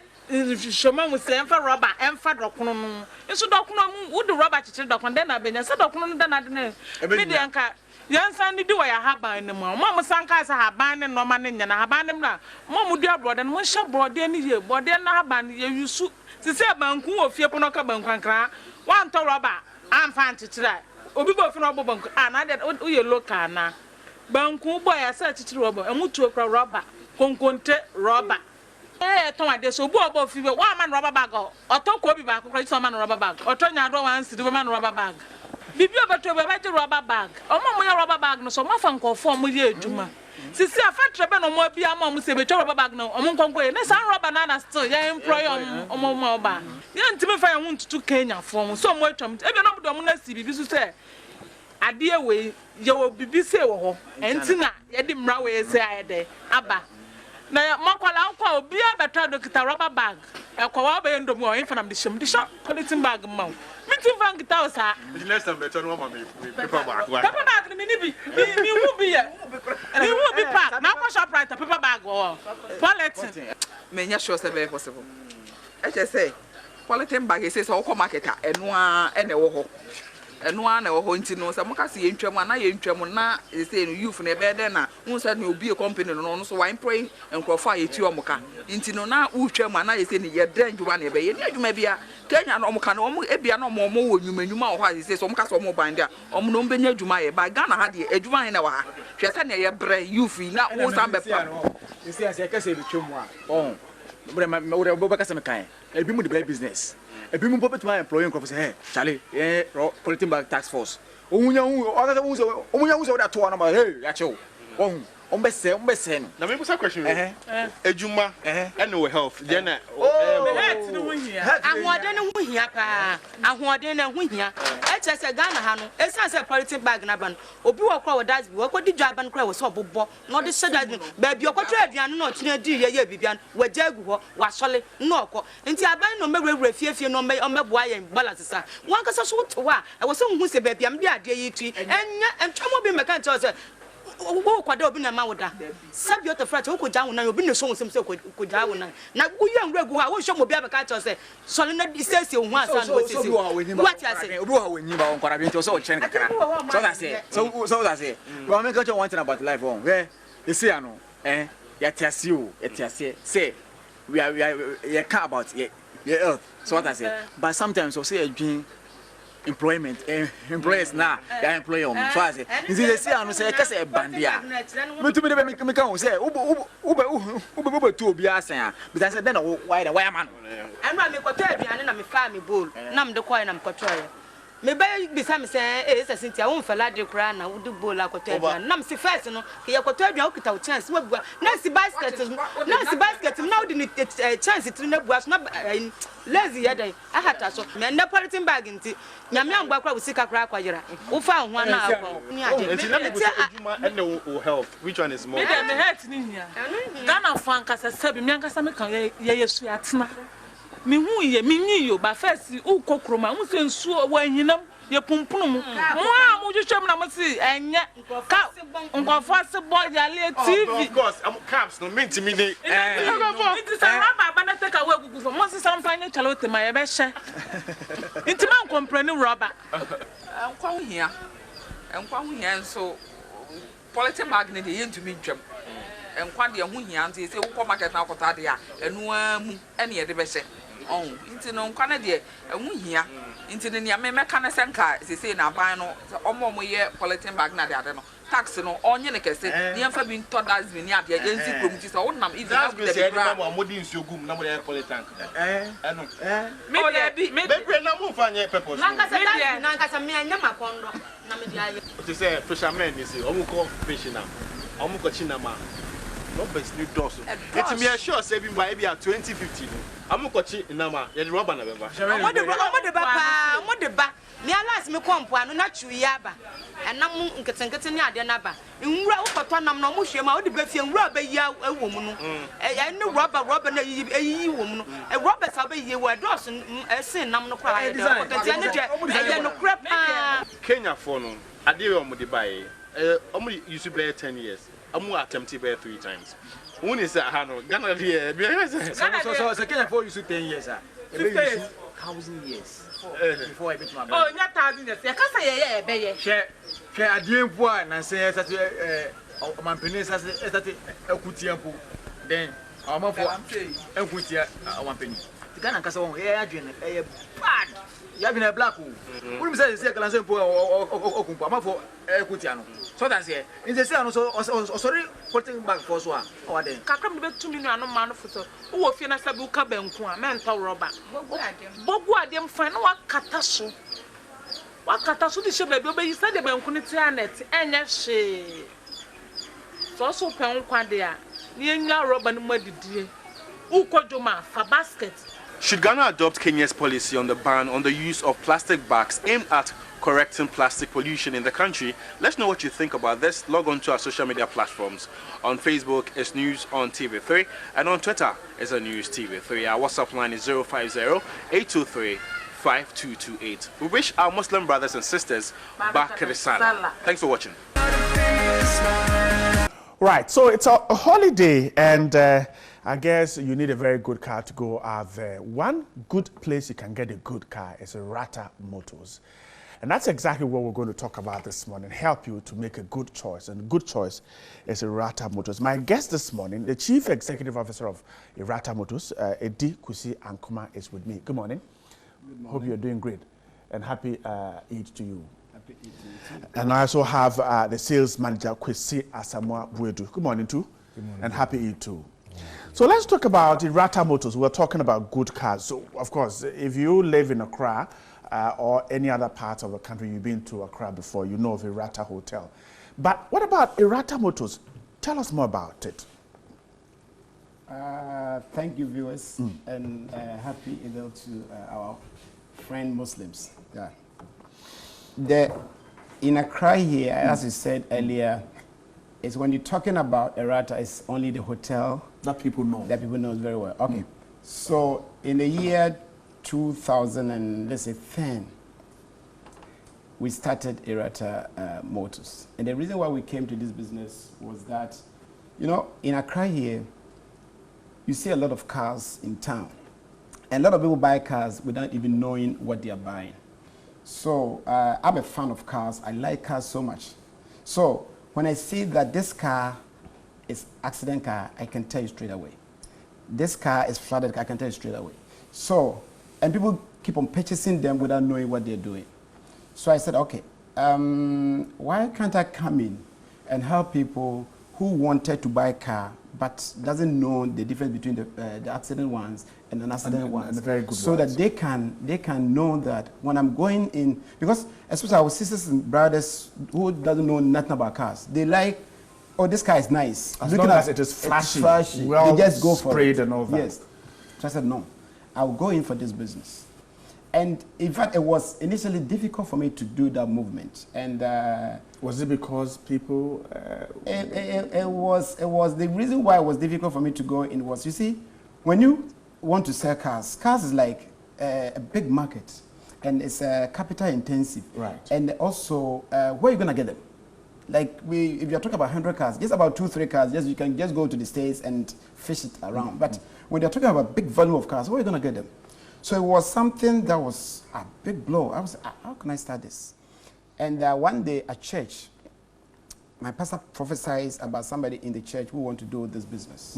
shoma mu se emfa rubber emfa dokunu no nso dokunu mu wo de rubber chichiri dokunu den na benya se dokunu no den na den mi de anka yansan di wa ya haban ne mo sanka sa haban ne no ma ne nya na haban ne na mo du abroad ne mo hye broad ne ye broad na haban ye yusu se se banku ofie pono ka banku ankra wan to rubber amfa chichiri obi bo fi no bo banku na de o ye local na banku boy ya sa chichiri rubber emutu okra rubber konkonte rubber ton ade so bu obo fi wa man rubber bag otoko obi ba akokra so man rubber bag otonya do wan si do man rubber bag bibi obeto be ba rubber bag omo mo ya rubber bag no so ma fa nkofo mo ye adwuma sisi afatre be no mo bia ma mo se be rubber bag no omo nkonko ye na san rubber na still ya employ omo mo ba ye ntime fa ya hu ntutu Kenya fo mo so mo atwam e be no do mo na si bibi so se ade we ye wo bibi se wo ho enti na ye di mra we se ayede aba na makwala nkwa obi abeta dokita rubber bag ekwa ba yendo mo in fanam de shim de shop polythene bag maw mitin van gita osa the next time better no mama paper bag paper bag ni bi mi hu bi ye mi hu bi pack na kwa shop right paper bag o polythene me nya sure say be possible e je say polythene bag say so ko market eno a ene wo ho eno a na wo ho nti no say mo ka se yentwam na yentwam na say no youth na be de na won say na obi a company no so wine praying enkrofo a yeti omoka nti no na utwam na say ne ye dranjuwa na be ye adwuma bia Kenya no omoka no ebia no mo wo nyuma ho a say so mo ka so mo ban dia omo no benya adwuma ye ba Ghana ha de adwuma na wa ha hwe say na ye bre youth na wo sam be pa isi ase ka se bitwam a bre ma wo be ka se me kan ebi mu de business ebi mu popet my employee nko say hey Charlie polythene bag tax force omunya hu that to na ma hey ya chew ombese no na me busa question ejuma and no health then health no hia ahode ne hu hia pa ahode ne hu hia eche se Ghana ha no esan se polythene bag na ban obi wo kwa wodas bi wo kodi dwa ban kra wo so bobo no de sheda ba bi okotra aduane no tine di ye bibian waja agu ho wasole no okọ nti aban no mewrewre fiefie no omeboa ye balance sa wan kasa so to wa e wo se hu se ba biam de ade yi tu enya entwamo bi meka nti se wo kwada obi na mawoda sabi oto frat wo koja wona obi ne so nsem se koja wona na guya nwregu ha wo hwe mo bia beka cho se so na disesi hu asa no sesi what you say obi wa wenyi ba onkora bi nti so chen kakra so that say go make you one thing about life on where you see ano ya tiase say we care about your health. So what I say, but sometimes we say a dream. Employment, employers now, they employ them. So I say, they say, I'm saying, because a bandia. Me to me, me come say, Uber to be a saying, but I said, then why the wire man? I'm not me cotter, and I'm a family bull. Nam the coin, I'm cotter. Maybe beside me say, it's a Cynthia, I won't fall out the crown, I would do bull like cotter. Nam see first, no, he cotter, you could chance. Nancy basket, now the chance it was not lazy yet. I had to so, and the politin bag in tea. Yamian Bakra will seek a crack while you're who found 1 hour. And no health. Which one is more? Me dem head ni hia. Ghana fan kasa sabi mi ankasa me kan ye yesu atena. Me hu ye me nyi yo ba first u kokroma mu se nsuo wa hinam ye pumpunu mu. Mo a mo hwehwem na mo si enye ka nkofo se boy ya le TV. Of course, I'm caps no mean to me dey. It is a rubber bana take away gugu for mo se sampanye chalote ma ye be hye. Intima comprend rubber. Nkwa hu hia nso politin bag ne dey ntumi ntwam. Nkwa de hu hia nti se wo market na akota de a enu amu ene ye de be hye. Nti no nkwa na de hu hia. Nti ne ya me ka na senka se na ban no omo ye politin bag na de ade no tax no onye ne kese ne yamfa bi nto das bi ni ade agency krom ti so wonam even that's go say na mo modi nsuo gum na mo de politin eno me na mo fa nye purpose nankasa me anya makondo na me dia ye to say fishermen you see omo ko fish na omo ko chinama no best new doors it me sure say bi by be 2015 omo ko chi nama ye rubber na beba omo de ba me alas me kompo anu na chu yaba enam nketenkete ni ade na ba nwura ukoto nam na mo hwema wo de ba fie nwura ba yi ewo mu no ne rubber na yi wo mu no rubber sa ba yi wo dos sin nam no kwa ade okoto ne de no crap Kenya for no ade we omo de buy omo use be 10 years omo attempt be 3 times when is ha no Ghana there so Kenya for use 10 years 1,000 years before I bet my oh nya 1,000 years ya kasa ye be ye hwe adempo a na say sate omampeni sate akutiampo then amafo akutia omampeni Ghana kasa won ye adwene ye bad ya bi na black o we say kala say po okumpo amafo akutia no so that say in the say no so sorry putting back for so o den kakram be tumi no anu ma no foto wo fie na sabi uka benku a menta rubber bogu adem fan na wakata so di shebe bi obeyi sade benku ni ti anet enye hwe so pen kwa de a ni enwa rubber no madidie ukojoma fa basket. Should Ghana adopt Kenya's policy on the ban on the use of plastic bags aimed at correcting plastic pollution in the country? Let's know what you think about this. Log on to our social media platforms. On Facebook, it's News on TV3, and on Twitter, it's a News TV3. Our WhatsApp line is 050-823-5228. We wish our Muslim brothers and sisters back to the Salah. Thanks for watching. Right, so it's a holiday, and I guess you need a very good car to go out there. One good place you can get a good car is Rata Motors. And that's exactly what we're going to talk about this morning, help you to make a good choice. And good choice is Rata Motors. My guest this morning, the Chief Executive Officer of Rata Motors, Edi Kusi Ankuma, is with me. Good morning. Good morning. Hope you're doing great. And happy Eid to you. Happy Eid to you. And I also have the sales manager, Kwesi Asamoah Buedu. Good morning too. Good morning. And happy Eid too. So let's talk about Rata Motors. We're talking about good cars. So, of course, if you live in Accra or any other part of the country, you've been to Accra before, you know of Rata Hotel. But what about Rata Motors? Tell us more about it. Thank you, viewers, and happy Eid to our friend Muslims. Yeah. In Accra here, as you said earlier, is when you're talking about Rata, it's only the hotel that people know. That people know very well. Okay. So in the year 2010, we started Rata Motors. And the reason why we came to this business was that, you know, in Accra here, you see a lot of cars in town. And a lot of people buy cars without even knowing what they are buying. So I'm a fan of cars. I like cars so much. So when I see that this car is accident car, I can tell you straight away. this car is flooded, I can tell you straight away. So, and people keep on purchasing them without knowing what they're doing. So I said, okay, why can't I come in and help people who wanted to buy a car but doesn't know the difference between the accident ones and non-accident ones, and very good so ones. that they can know that when I'm going in, because especially our sisters and brothers who doesn't know nothing about cars, they like, oh, this car is nice. As long as it is flashy, well, they just go for sprayed it. and all that. Yes. So I said, no, I'll go in for this business. And in fact, it was initially difficult for me to do that movement. And was it because people? It was the reason why it was difficult for me to go in was, you see, when you want to sell cars is like a big market, and it's capital intensive. Right. And also, where are you gonna get them? Like if you're talking about 100 cars, just about 2-3 cars, you can just go to the States and fish it around. But when you're talking about big volume of cars, where are you gonna get them? So it was something that was a big blow. I was, how can I start this? And one day at church, my pastor prophesied about somebody in the church who want to do this business.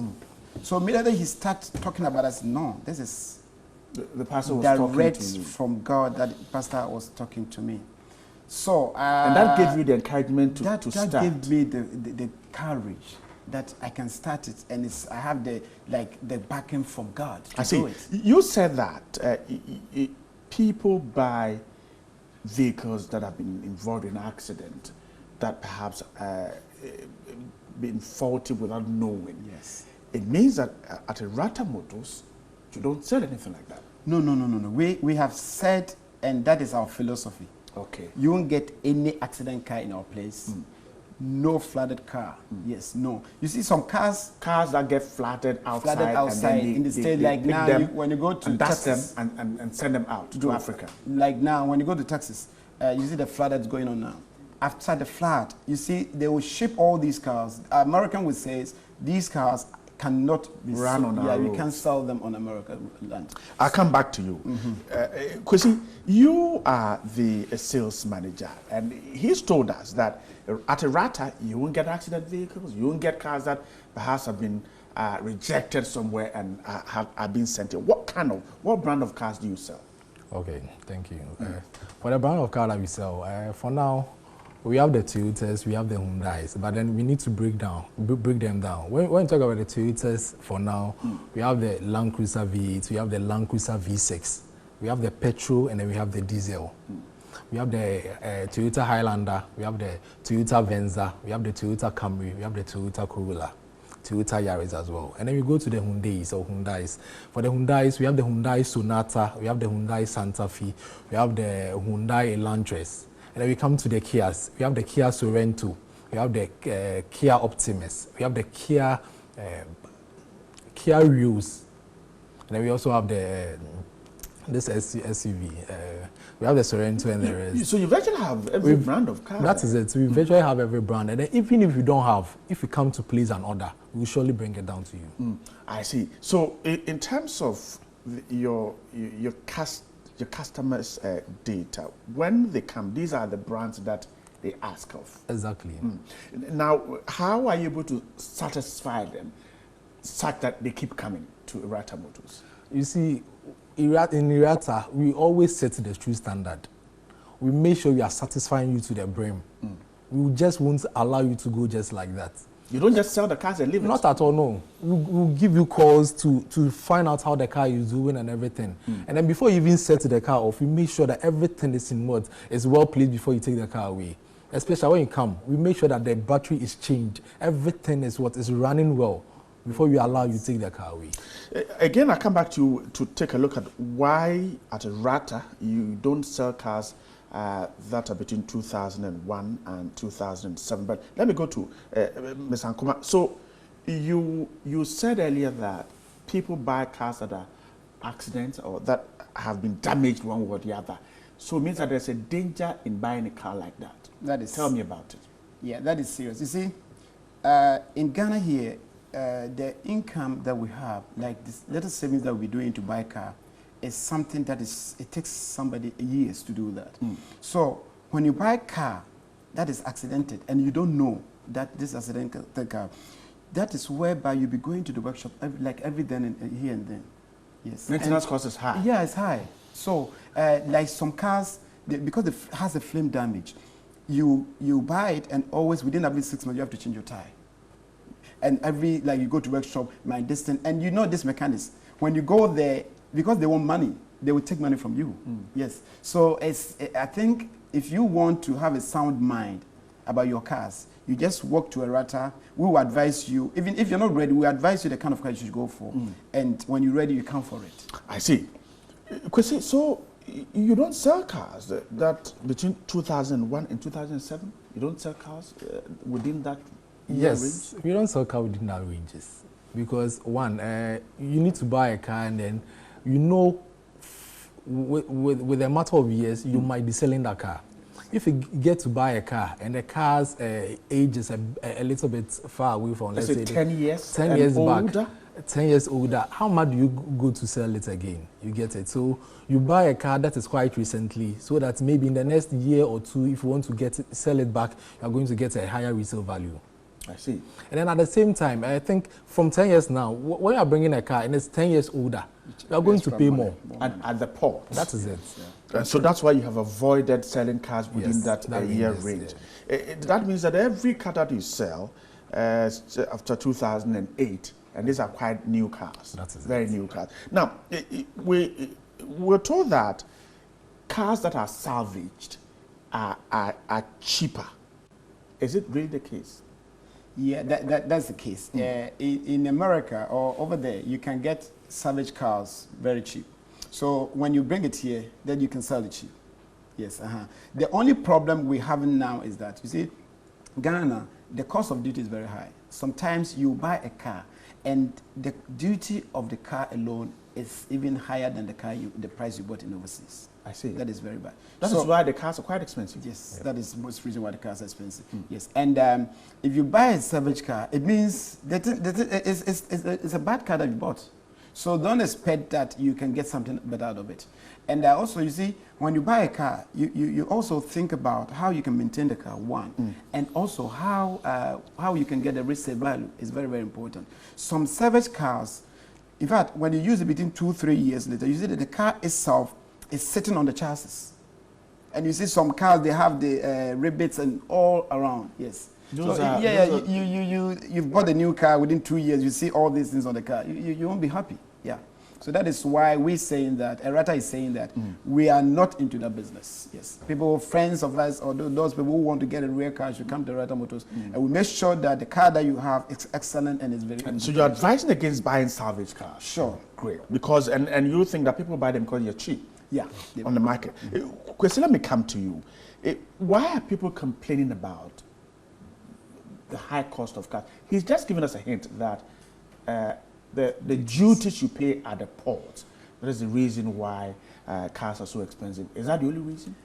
So immediately he started talking about us. No, this is the pastor was direct talking to you. from God. That the pastor was talking to me. So and that gave you the encouragement to start. That gave me the courage that I can start it, and I have the backing from God to do it. You said that people buy vehicles that have been involved in accident that perhaps been faulty without knowing. Yes. It means that at Erata Motors, you don't sell anything like that. No. We have said, and that is our philosophy. Okay. You won't get any accident car in our place. No flooded car. Yes, no. You see some cars that get flooded outside in the state, like now when you go to Texas and send them out to Africa. Like now when you go to Texas, you see the flood that's going on now. After the flood, you see they will ship all these cars. American would say these cars cannot be run on our roads. You can't sell them on American land. I'll come back to you. Kwesi, you are the sales manager, and he's told us that at Erata, you won't get accident vehicles, you won't get cars that perhaps have been rejected somewhere and have been sent in. What brand of cars do you sell? Okay, thank you. For the brand of car that we sell, for now, we have the Toyotas, we have the Hyundais, but then we need to break them down. When we talk about the Toyotas, for now, we have the Land Cruiser V8, we have the Land Cruiser V6, we have the petrol, and then we have the diesel. We have the Toyota Highlander, we have the Toyota Venza, we have the Toyota Camry, we have the Toyota Corolla, Toyota Yaris as well. And then we go to the Hyundais. For the Hyundais, we have the Hyundai Sonata, we have the Hyundai Santa Fe, we have the Hyundai Elantra. And then we come to the Kias. We have the Kia Sorento, we have the Kia Optimus, we have the Kia Rios, and then we also have this SUV. We have the Sorento and the rest. So you virtually have every brand of car. That is it. We virtually have every brand. And then even if you don't have, if you come to place an order, we will surely bring it down to you. I see. So in terms of your customers' data, when they come, these are the brands that they ask of. Exactly. Now, how are you able to satisfy them such that they keep coming to Erata Motors? You see, in Erata, we always set the true standard. We make sure we are satisfying you to the brim. We just won't allow you to go just like that. You don't just sell the cars and leave it? Not at all, no. We'll give you calls to find out how the car is doing and everything. And then before you even set the car off, we make sure that everything is in mode, is well placed before you take the car away. Especially when you come, we make sure that the battery is changed. Everything is running well before we allow you to take the car away. Again, I come back to you to take a look at why at Erata you don't sell cars that are between 2001 and 2007. But let me go to Ms. Ankuma. So you said earlier that people buy cars that are accidents or that have been damaged one way or the other. So it means that there's a danger in buying a car like that. Tell me about it. Yeah, that is serious. You see, in Ghana here, the income that we have, like this little savings that we're doing to buy a car, is something that it takes somebody years to do that. So when you buy a car that is accidented and you don't know that this accidental car, that is whereby you'll be going to the workshop every then and here and then. Yes. Maintenance cost is high. Yeah, it's high. So, like some cars, because it has a flame damage, you buy it and always within every 6 months you have to change your tire. And like you go to workshop, my distance, and you know this mechanics. When you go there, because they want money, they will take money from you. Yes. So I think if you want to have a sound mind about your cars, you just walk to Erata. We will advise you, even if you're not ready, we advise you the kind of car you should go for. And when you're ready, you come for it. I see. Kwesi, so you don't sell cars that between 2001 and 2007? You don't sell cars within that yes, range? We don't sell cars within that ranges. Because one, you need to buy a car and then you know with a matter of years, you might be selling that car. If you get to buy a car and the car's age is a little bit far away from, let's say 10 years, 10 years older? back, 10 years older, how much do you go to sell it again? You get it. So you buy a car that is quite recently, so that maybe in the next year or two, if you want to sell it back, you are going to get a higher resale value. I see. And then at the same time, I think from 10 years now, when you are bringing a car and it's 10 years older, you are going to pay more. At the port. That is it. Yeah. So that's why you have avoided selling cars within that year range. Yeah. That means that every car that you sell after 2008, and these are quite new cars. That is very new cars. Now, we're told that cars that are salvaged are cheaper. Is it really the case? Yeah, that's the case. In America or over there, you can get salvage cars very cheap. So when you bring it here, then you can sell it cheap. Yes. The only problem we have now is that, you see, Ghana, the cost of duty is very high. Sometimes you buy a car and the duty of the car alone is even higher than the price you bought in overseas. I see. That is very bad. That is why the cars are quite expensive. Yes, that is the most reason why the cars are expensive. Yes, and if you buy a salvage car, it means that it's a bad car that you bought. So don't expect that you can get something better out of it. And also, you see, when you buy a car, you also think about how you can maintain the car, one, and also how you can get a resale value is very, very important. Some salvage cars, in fact, when you use it between 2-3 years later, you see that the car itself is sitting on the chassis. And you see some cars, they have the ribbons and all around, yes. You've bought a new car, within 2 years, you see all these things on the car. You won't be happy, yeah. So that is why we're saying that, Erata is saying that we are not into that business, yes. People, friends of us, or those people who want to get a real car should come to Erata Motors, and we make sure that the car that you have is excellent and is very... So you're advising against buying salvage cars? Sure. Great. Because, and you think that people buy them because you're cheap? Yeah. On the market. Kwesi, let me come to you. Why are people complaining about the high cost of cars? He's just given us a hint that the duties you pay at the port, that is the reason why cars are so expensive. Is that the only reason?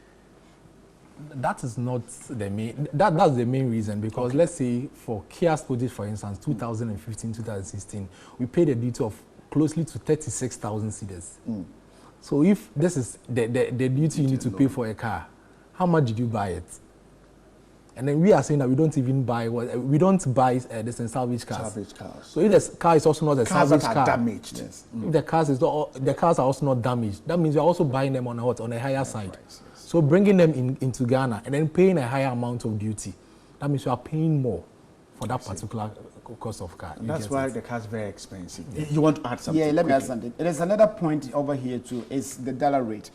That is not the main, that's the main reason, because let's say for Kia Sportage, for instance, 2015, 2016, we paid a duty of closely to 36,000 cedis. So if this is the duty you need to pay for a car, how much did you buy it? And then we are saying that we don't even buy this in salvage cars. Salvage cars. So if the car is also not a salvage car, that are damaged. Yes. If the cars are also not damaged, that means you're also buying them on a higher side. Yes. So bringing them into Ghana and then paying a higher amount of duty, that means you are paying more for that particular cost of car. That's why the car is very expensive. Yeah. You want to add something? Yeah, let me add something. There's another point over here too, is the dollar rate.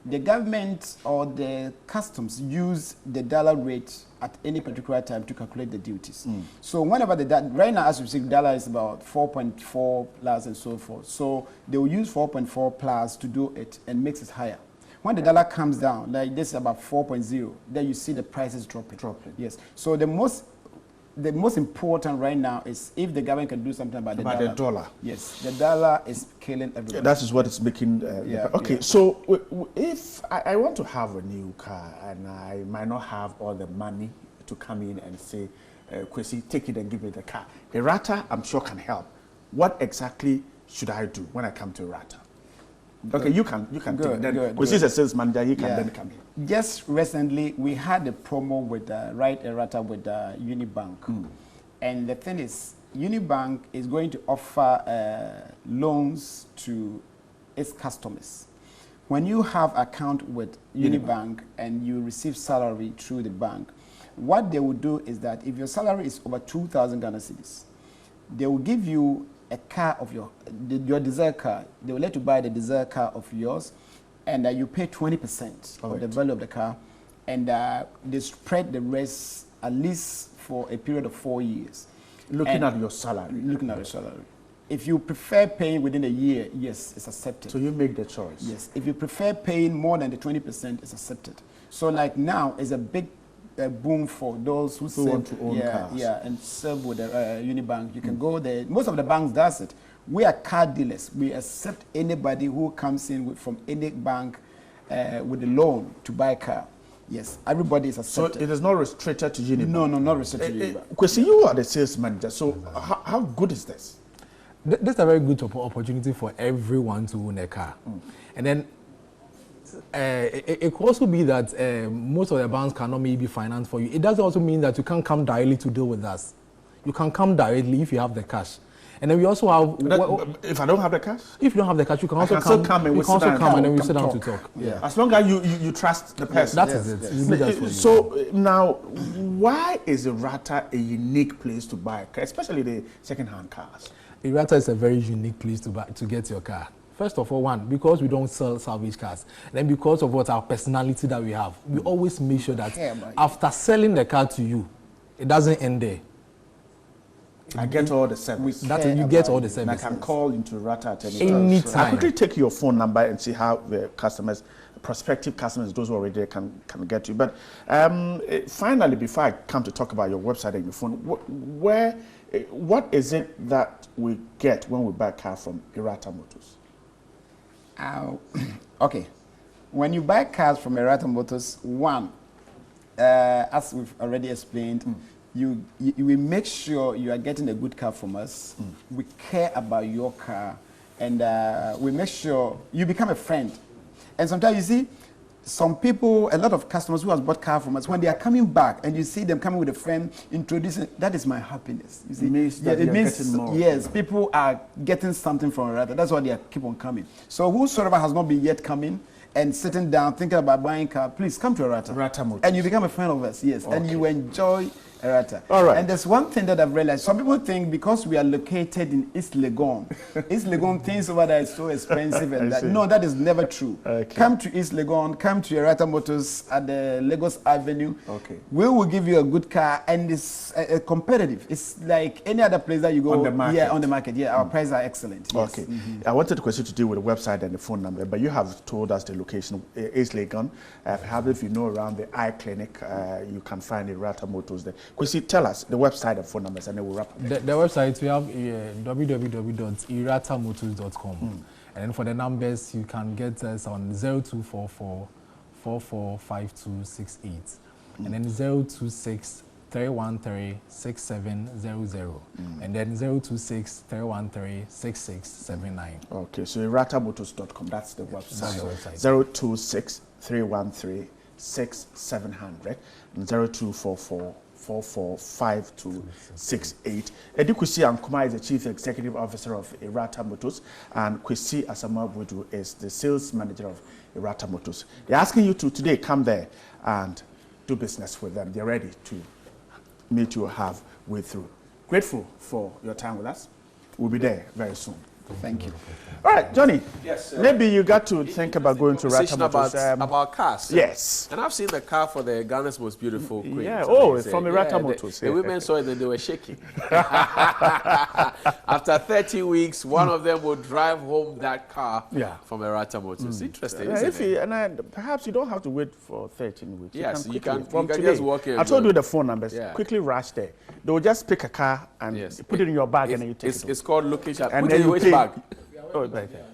The government or the customs use the dollar rate at any particular time to calculate the duties. So whenever right now, as we see, dollar is about 4.4 plus and so forth. So they will use 4.4 plus to do it and makes it higher. When the dollar comes down, like this is about 4.0, then you see the prices dropping. Yes. So the most important right now is if the government can do something about the dollar. Yes, the dollar is killing everybody. Yeah, that is what is making. Okay, so if I want to have a new car and I might not have all the money to come in and say, Kwesi, take it and give me the car. Erata, I'm sure, can help. What exactly should I do when I come to Erata? Okay, you can take it. Then Kwesi is a sales manager, he can then come in. Just recently, we had a promo with Erata with Unibank. And the thing is, Unibank is going to offer loans to its customers. When you have account with Unibank and you receive salary through the bank, what they will do is that if your salary is over 2,000 Ghana cedis, they will give you a car of your desired car. They will let you buy the desired car of yours, and you pay 20% of the value of the car, and they spread the rest at least for a period of 4 years. Looking at your salary. Looking at your salary. If you prefer paying within a year, yes, it's accepted. So you make the choice. Yes. If you prefer paying more than the 20%, it's accepted. So like now, it's a big boom for those who want to own cars. Yeah, and serve with the Unibank. You can go there. Most of the banks does it. We are car dealers. We accept anybody who comes in from any bank with a loan to buy a car. Yes, everybody is accepted. So it is not restricted to Unibank? No, not restricted to Unibank. Kwesi, you are the sales manager, so how good is this? This is a very good opportunity for everyone to own a car. And then it could also be that most of the banks cannot maybe finance for you. It does also mean that you can't come directly to deal with us. You can come directly if you have the cash. And then we also have... if I don't have the cash? If you don't have the cash, you can also come and we sit down to talk. Yeah. As long as you trust the person. That is it. Yes. So now, why is Erata a unique place to buy a car, especially the second-hand cars? Erata is a very unique place to get your car. First of all, one, because we don't sell salvage cars. And then because of our personality that we have, we always make sure that after selling the car to you, it doesn't end there. I get all the service. You get all the service. I can call into Erata at any time. I'll quickly take your phone number and see how the customers, prospective customers, those who are already there can get you. But finally, before I come to talk about your website and your phone, what is it that we get when we buy a car from Erata Motors? Okay. When you buy cars from Erata Motors, one, as we've already explained, we make sure you are getting a good car from us. We care about your car, and we make sure you become a friend. And sometimes you see, some people, a lot of customers who have bought car from us, when they are coming back and you see them coming with a friend, introducing, that is my happiness. You see, it means more. Yes, people are getting something from Erata. That's why they keep on coming. So whosoever has not been yet coming and sitting down thinking about buying a car, please come to Erata Motors. And you become a friend of us, yes, and you enjoy Erata. All right. And there's one thing that I've realized. Some people think because we are located in East Legon, East Legon things over there is so expensive. And that. No, that is never true. Okay. Come to East Legon, come to Erata Motors at the Lagos Avenue. Okay. We will give you a good car, and it's competitive. It's like any other place that you go. On the market. Yeah, on the market. Yeah, our prices are excellent. Yes. Okay. I wanted to question to deal with the website and the phone number, but you have told us the location, East Legon. Perhaps if you know around the eye clinic, you can find Erata Motors there. Kwesi, tell us the website and phone numbers, and then we'll wrap up. The website, we have www.eratamotors.com. And then for the numbers, you can get us on 0244 445268. And then 026 313 6700. And then 026 313 6679. Okay, so eratamotors.com, that's the website. That's the website. 026 313 6700 and 0244 445268. Eddie Kwesi Ankuma is the Chief Executive Officer of Erata Motors, and Kwesi Asamabudu is the Sales Manager of Erata Motors. They're asking you to today come there and do business with them. They're ready to meet you halfway through. Grateful for your time with us. We'll be there very soon. Thank you. All right, Johnny. Yes, sir. Maybe you got to think about going to Erata Motors. About cars. Yes. And I've seen the car for the Ghana's most beautiful queen. Yeah. Oh, from Erata Motors. The women saw it and they were shaking. After 30 weeks, one of them will drive home that car from Erata Motors. Interesting, isn't it? Perhaps you don't have to wait for 13 weeks. Yes, you can today, just walk in. I told you the phone numbers. Yeah. Quickly rush there. They will just pick a car and put it in your bag and then you take it. It's called looking at. And then you pay. Bag. Oh, right there.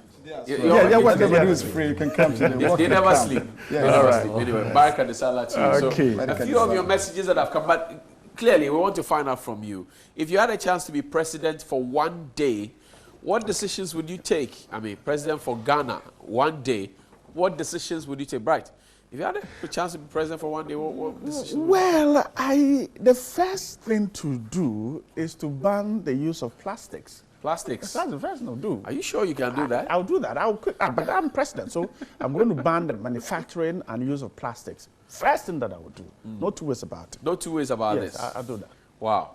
Whatever is free, you can come to them. They never sleep. They never sleep. Anyway, Baraka the Salah too. Okay. So, a few of your messages that have come, but clearly we want to find out from you. If you had a chance to be president for one day, what decisions would you take? I mean, president for Ghana, one day, what decisions would you take? Bright, If you had a chance to be president for one day, what decision? Well, the first thing to do is to ban the use of plastics. Plastics? That's the first thing to do. Are you sure you can do that? I'll do that. But I'm president, so I'm going to ban the manufacturing and use of plastics. First thing that I will do. No two ways about it. No two ways about this. Yes, I'll do that. Wow.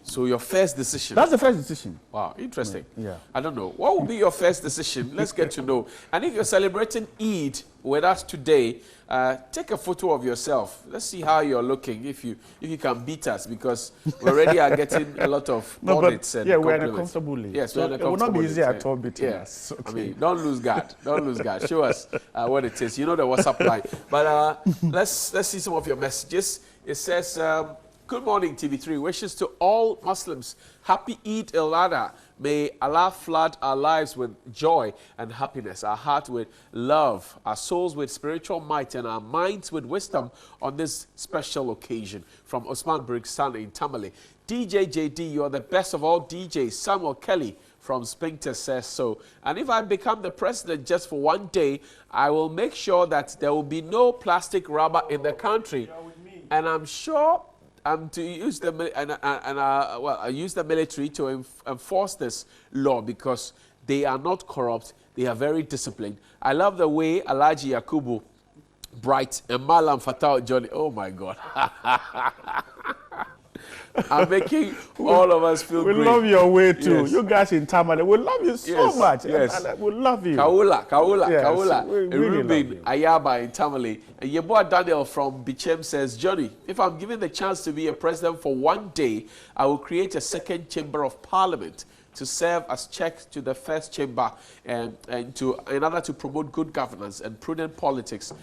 So your first decision. That's the first decision. Wow, interesting. Yeah. I don't know. What will be your first decision? Let's get to know. And if you're celebrating Eid with us today, take a photo of yourself. Let's see how you're looking. If you can beat us, because we already are getting a lot of audits and we're in a comfortable league. Yes, so we're in a it will not be easy league. at all beating us. Okay. I mean, don't lose guard. Don't lose guard. Show us what it is. You know the WhatsApp line. But let's see some of your messages. It says. Good morning, TV3. Wishes to all Muslims. Happy Eid al-Adha. May Allah flood our lives with joy and happiness, our heart with love, our souls with spiritual might, and our minds with wisdom on this special occasion. From Osman Brigson in Tamale. DJ JD, you're the best of all DJs. Samuel Kelly from Spinter says so. And if I become the president just for one day, I will make sure that there will be no plastic rubber in the country. And I'm sure to use I use the military to enforce this law, because they are not corrupt. They are very disciplined. I love the way Alhaji Yakubu Bright and Malam Fatah Johnny. Oh my God. I'm making all of us feel great. We love your way too. Yes. You guys in Tamale, we love you so much. Yes. We love you. Kaula. We really Ruben Ayaba in Tamale. And Yeboah Daniel from Bichem says, Johnny, if I'm given the chance to be a president for one day, I will create a second chamber of parliament to serve as check to the first chamber and in order to promote good governance and prudent policies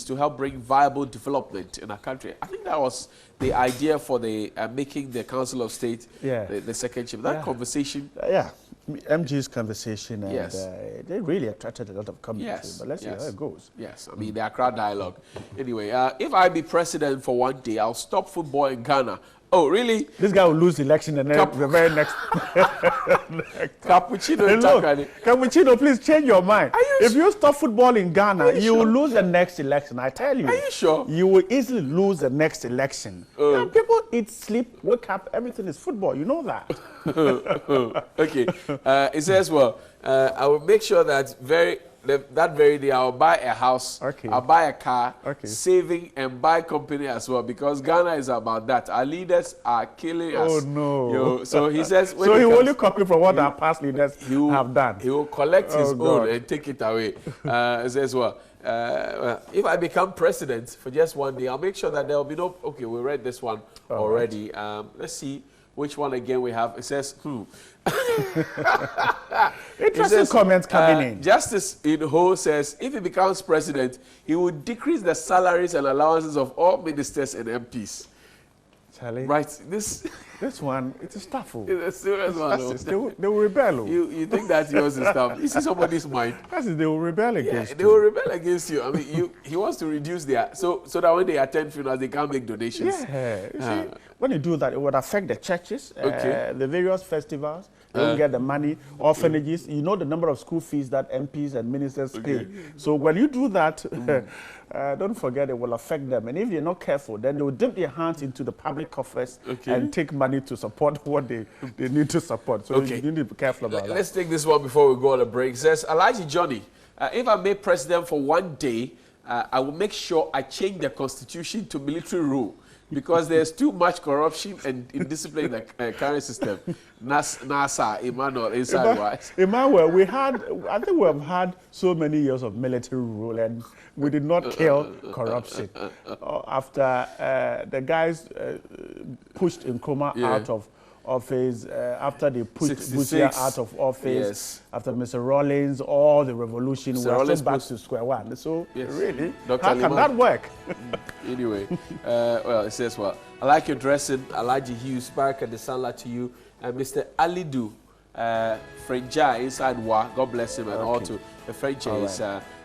to help bring viable development in our country. I think that was the idea for the making the Council of State the second chamber. That conversation. MG's conversation, and they really attracted a lot of commentary. But let's see how it goes. Yes, I mean, the Accra dialogue. Anyway, if I be president for one day, I'll stop football in Ghana. Oh, really? This guy will lose the election and then the very next. Cappuccino, please change your mind. If you stop football in Ghana, you will lose the next election, I tell you. Are you sure? You will easily lose the next election. People eat, sleep, wake up, everything is football. You know that. Okay. It says, well, I will make sure that that very day I'll buy a house, I'll buy a car, saving and buy company as well, because Ghana is about that. Our leaders are killing us. Oh no. So he says, so he will only copy from what our past leaders have done. He will collect his own and take it away. It says, well, if I become president for just one day, I'll make sure that there will be no. Okay, we read this one already. Let's see which one again we have. It says, Interesting comments coming in. Justice in Ho says, if he becomes president, he would decrease the salaries and allowances of all ministers and MPs. Charlie, right? This one, it's a tough one. It's a serious one. They will rebel. You think that yours is tough? You see somebody's mind. They will rebel against you. They will rebel against you. I mean, he wants to reduce their so that when they attend funerals, they can't make donations. Yeah. You see, when you do that, it would affect the churches, the various festivals. They don't get the money, orphanages. You know the number of school fees that MPs and ministers pay. So when you do that, don't forget it will affect them. And if you're not careful, then they will dip their hands into the public coffers and take money to support what they need to support. So you need to be careful about that. Let's take this one before we go on a break. It says, Alhaji Johnny, if I'm made president for one day, I will make sure I change the constitution to military rule, because there's too much corruption and indiscipline in the current system. NASA, Emmanuel, inside-wise. Emmanuel, I think we have had so many years of military rule, and we did not kill corruption. After the guys pushed Nkrumah out of office, after they pushed Busia out of office, after Mr. Rawlings, all the revolution, we're still back to square one. So, really, Dr. how can that work? Anyway, well, it says, well, I like your dressing, Alhaji Hughes, Spark and the sunlight to you, and Mr. Alidu, Frenja inside Wa, God bless him, and all to the Frenja is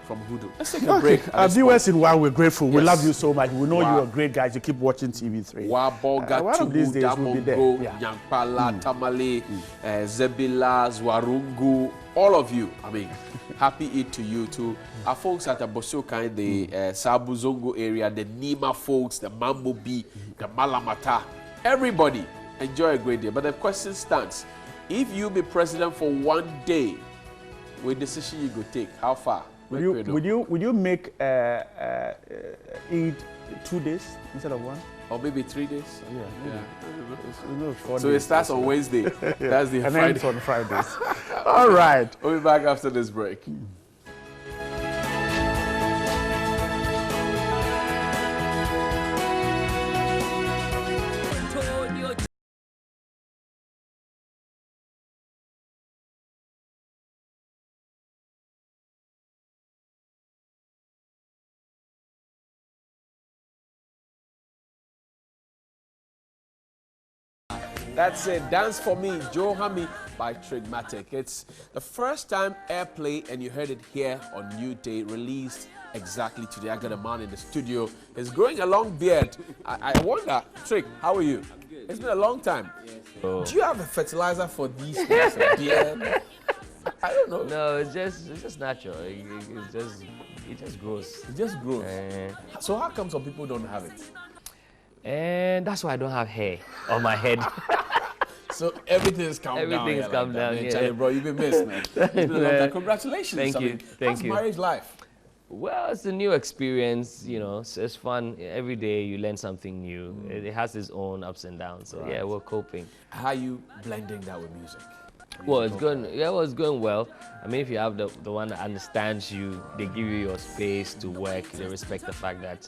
from Hudu. Let's take a break. Our viewers in Wa, we're grateful. We love you so much. We know you're great guys. You keep watching TV3. One of these days we'll be there. Nyampala, Tamale, Zebila, Zwarungu, all of you, I mean, happy Eid to you too. Our folks at Abosokan, the Sabu Zongo area, the Nima folks, the Mambo B, the Malamata, everybody enjoy a great day. But the question stands, if you be president for one day, what decision you go take? How far? Would you make Eid 2 days instead of 1? Or maybe 3 days? Yeah. So it starts on Wednesday. Yeah. That's the and Friday. ends on Fridays. All right. We'll be back after this break. That's it. Dance for Me, Joe Hammy by Trigmatic. It's the first time airplay, and you heard it here on NewDay, released exactly today. I got a man in the studio. He's growing a long beard. I wonder, Trig, how are you? It's been a long time. Yes, Do you have a fertilizer for these things? Beard? I don't know. No, it's just natural. It just grows. It just grows. So how come some people don't have it? And that's why I don't have hair on my head. So everything's come down. Everything's come down. Yeah. Charlie, bro, you've been missed, man. It's been a long time. Congratulations. Thank you. Thank you. How's marriage life? Well, it's a new experience, you know. It's fun. Every day you learn something new. It has its own ups and downs. So yeah, we're coping. How are you blending that with music? Well, it's going. Yeah, well, it's going well. I mean, if you have the one that understands you, they give you your space to work. They respect the fact that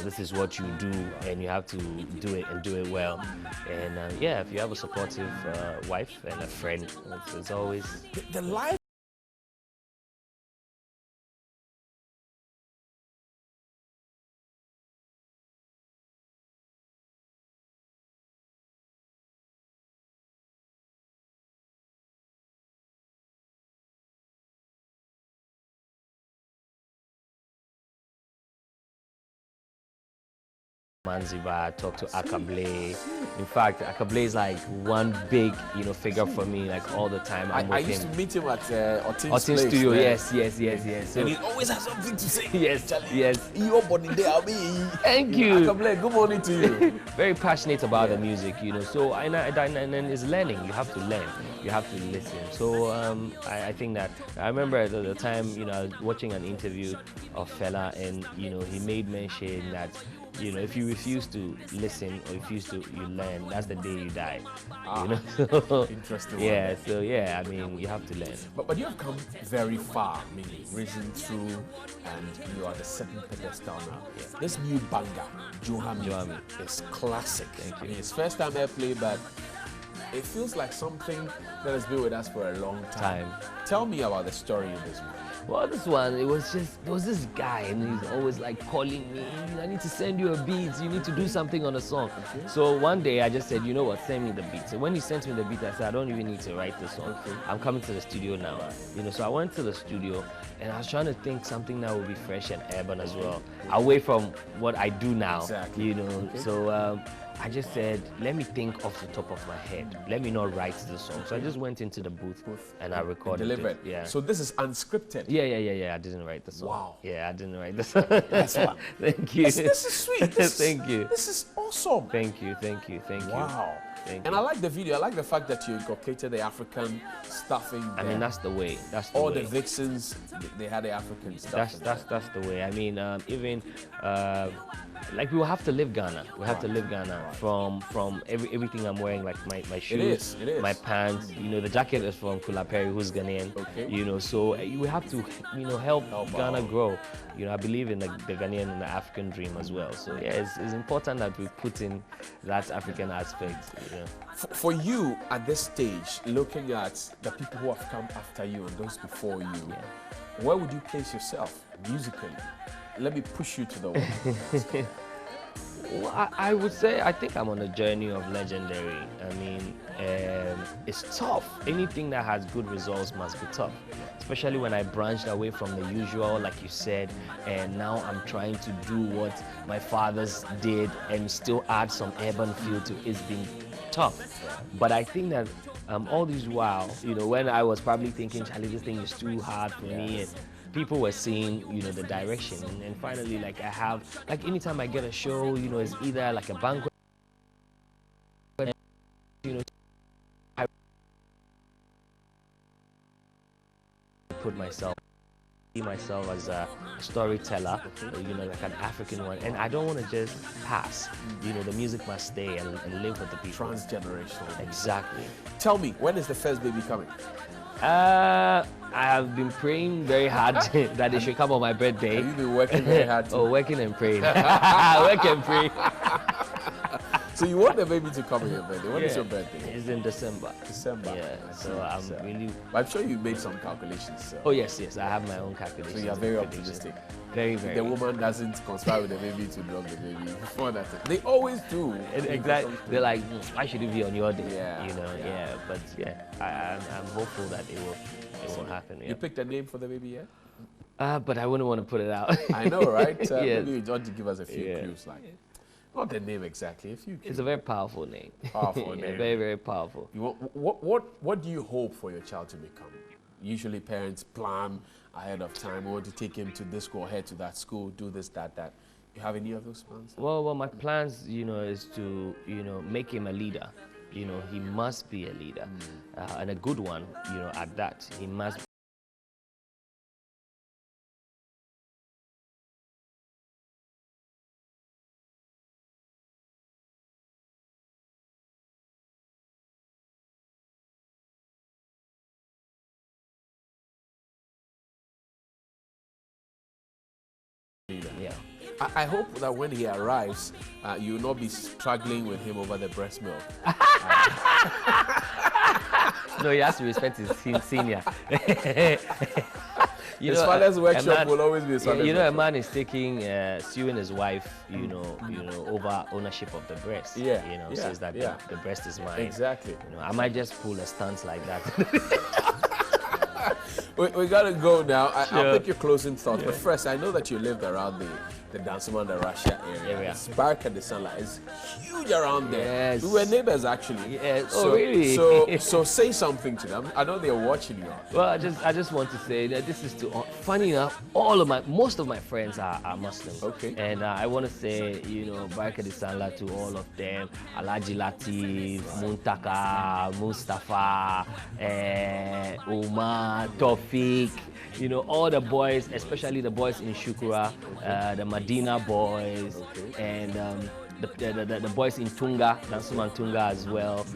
this is what you do, and you have to do it and do it well. And yeah, if you have a supportive wife and a friend, it's always the life. Manziba, talk to Akable. In fact, Akable is like one big, figure for me, like all the time. I used to meet him at Otin's studio. There. Yes. So, and he always has something to say. Yes, Charlie, yes. Your body there, Thank you. Akable, good morning to you. Very passionate about the music, So and it's learning. You have to learn. You have to listen. So I think that I remember at the time, I was watching an interview of Fela, and he made mention that. If you refuse to listen or refuse to learn, that's the day you die. So, interesting. Yeah. So yeah, I mean, you have to learn. But you have come very far. I mean, risen through, and you are the second pedestal now. Yeah. This new banger, Johami, is classic. Thank you. I mean, it's first time airplay, but it feels like something that has been with us for a long time. Tell me about the story of this one. Well, this one, there was this guy, and he's always like calling me, I need to send you a beat, you need to do something on a song. Okay. So one day I just said, you know what, send me the beat. So when he sent me the beat, I said, I don't even need to write the song. Okay. I'm coming to the studio now. So I went to the studio, and I was trying to think something that would be fresh and urban as well, away from what I do now. Exactly. Okay. So I just said, let me think off the top of my head. Let me not write the song. So I just went into the booth and I recorded it. Yeah. So this is unscripted? Yeah. I didn't write the song. Wow. Yeah, I didn't write the song. That's one. Thank you. This is sweet. Thank you. This is awesome. Thank you. Wow. Thank and you. I like the video. I like the fact that you inculcated the African stuff in there. I mean, that's the way. All the vixens, they had the African stuff. That's the way. I mean, even like we will have to live Ghana. We have to live Ghana from everything I'm wearing, like my shoes, it is. my pants. The jacket is from Kula Perry, who's Ghanaian. Okay. So we have to help Ghana grow. I believe in the Ghanaian and the African dream as well. So yeah, it's important that we put in that African aspect. For you at this stage, looking at the people who have come after you and those before you, where would you place yourself musically? Let me push you to the wall. Well, I would say I think I'm on a journey of legendary. I mean, it's tough. Anything that has good results must be tough, especially when I branched away from the usual, like you said, and now I'm trying to do what my fathers did and still add some urban feel to it being tough. But I think that all this while, when I was probably thinking, Charlie, this thing is too hard for me, and people were seeing, the direction, and finally, like I have, like anytime I get a show, it's either like a banquet, I put myself. See myself as a storyteller, like an African one, and I don't want to just pass. The music must stay and live with the people. Transgenerational. Exactly. Tell me, when is the first baby coming? I have been praying very hard that it should come on my birthday. Have you been working very hard too? Oh, working and praying. Work and pray. So you want the baby to come on your birthday? When is your birthday? It's in December. December. Yeah. So I'm really. I'm sure you made some calculations. So. Oh yes. I have my own calculations. So you are very optimistic. Very, very. The woman doesn't conspire with the baby to drop the baby before that. They always do. Exactly. They're like, why should it be on your day? Yeah. But I'm hopeful that it will happen. Yeah. You picked a name for the baby yet? But I wouldn't want to put it out. I know, right? Yeah. Maybe you want to give us a few clues, like. Not the name exactly. It's a very powerful name. Powerful name. Very, very powerful. What do you hope for your child to become? Usually parents plan ahead of time. We want to take him to this school, head to that school, do this, that. You have any of those plans? Well, my plans, is to, make him a leader. He must be a leader, and a good one, at that. He must. Yeah. I hope that when he arrives, you will not be struggling with him over the breast milk. No, he has to respect his senior. His father's workshop will always be his father's a man is taking, suing his wife, over ownership of the breast. Says that the breast is mine. Exactly. I might just pull a stance like that. We gotta go now. I'll pick your closing thoughts. But first, I know that you lived around the Dansoman, Russia area. Spark and the Sunlight is huge around there. Yes. We were neighbors actually. Yes. So, Really? So say something to them. I know they're watching you. Well, I just want to say that this is funny enough, most of my friends are Muslims. Okay. And I want to say, Baraka the Sunlight to all of them. Alhaji Latif, Muntaka, Mustafa, Umar, Tawfiq, all the boys, especially the boys in Shukura, the Medina boys, and the boys in Tunga, Dansuman Tunga as well.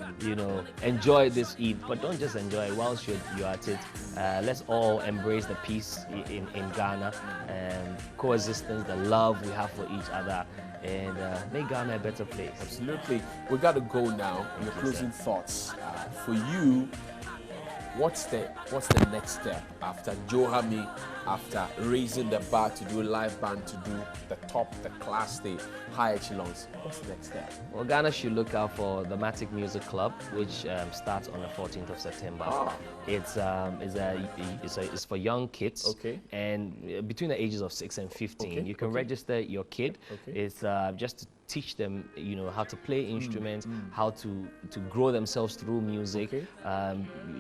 Enjoy this Eid, but don't just enjoy it. Whilst you're at it, let's all embrace the peace in Ghana, and coexistence, the love we have for each other, and make Ghana a better place. Absolutely. We got to go now. Your closing thoughts for you. What's the next step after Johami, after raising the bar to do live band, to do the class, the high echelons? What's the next step? Well, Ghana should look out for the Matic Music Club, which starts on the 14th of September. It's for young kids. Okay. And between the ages of 6 and 15, you can register your kid. Okay. It's just to teach them, how to play instruments, how to grow themselves through music,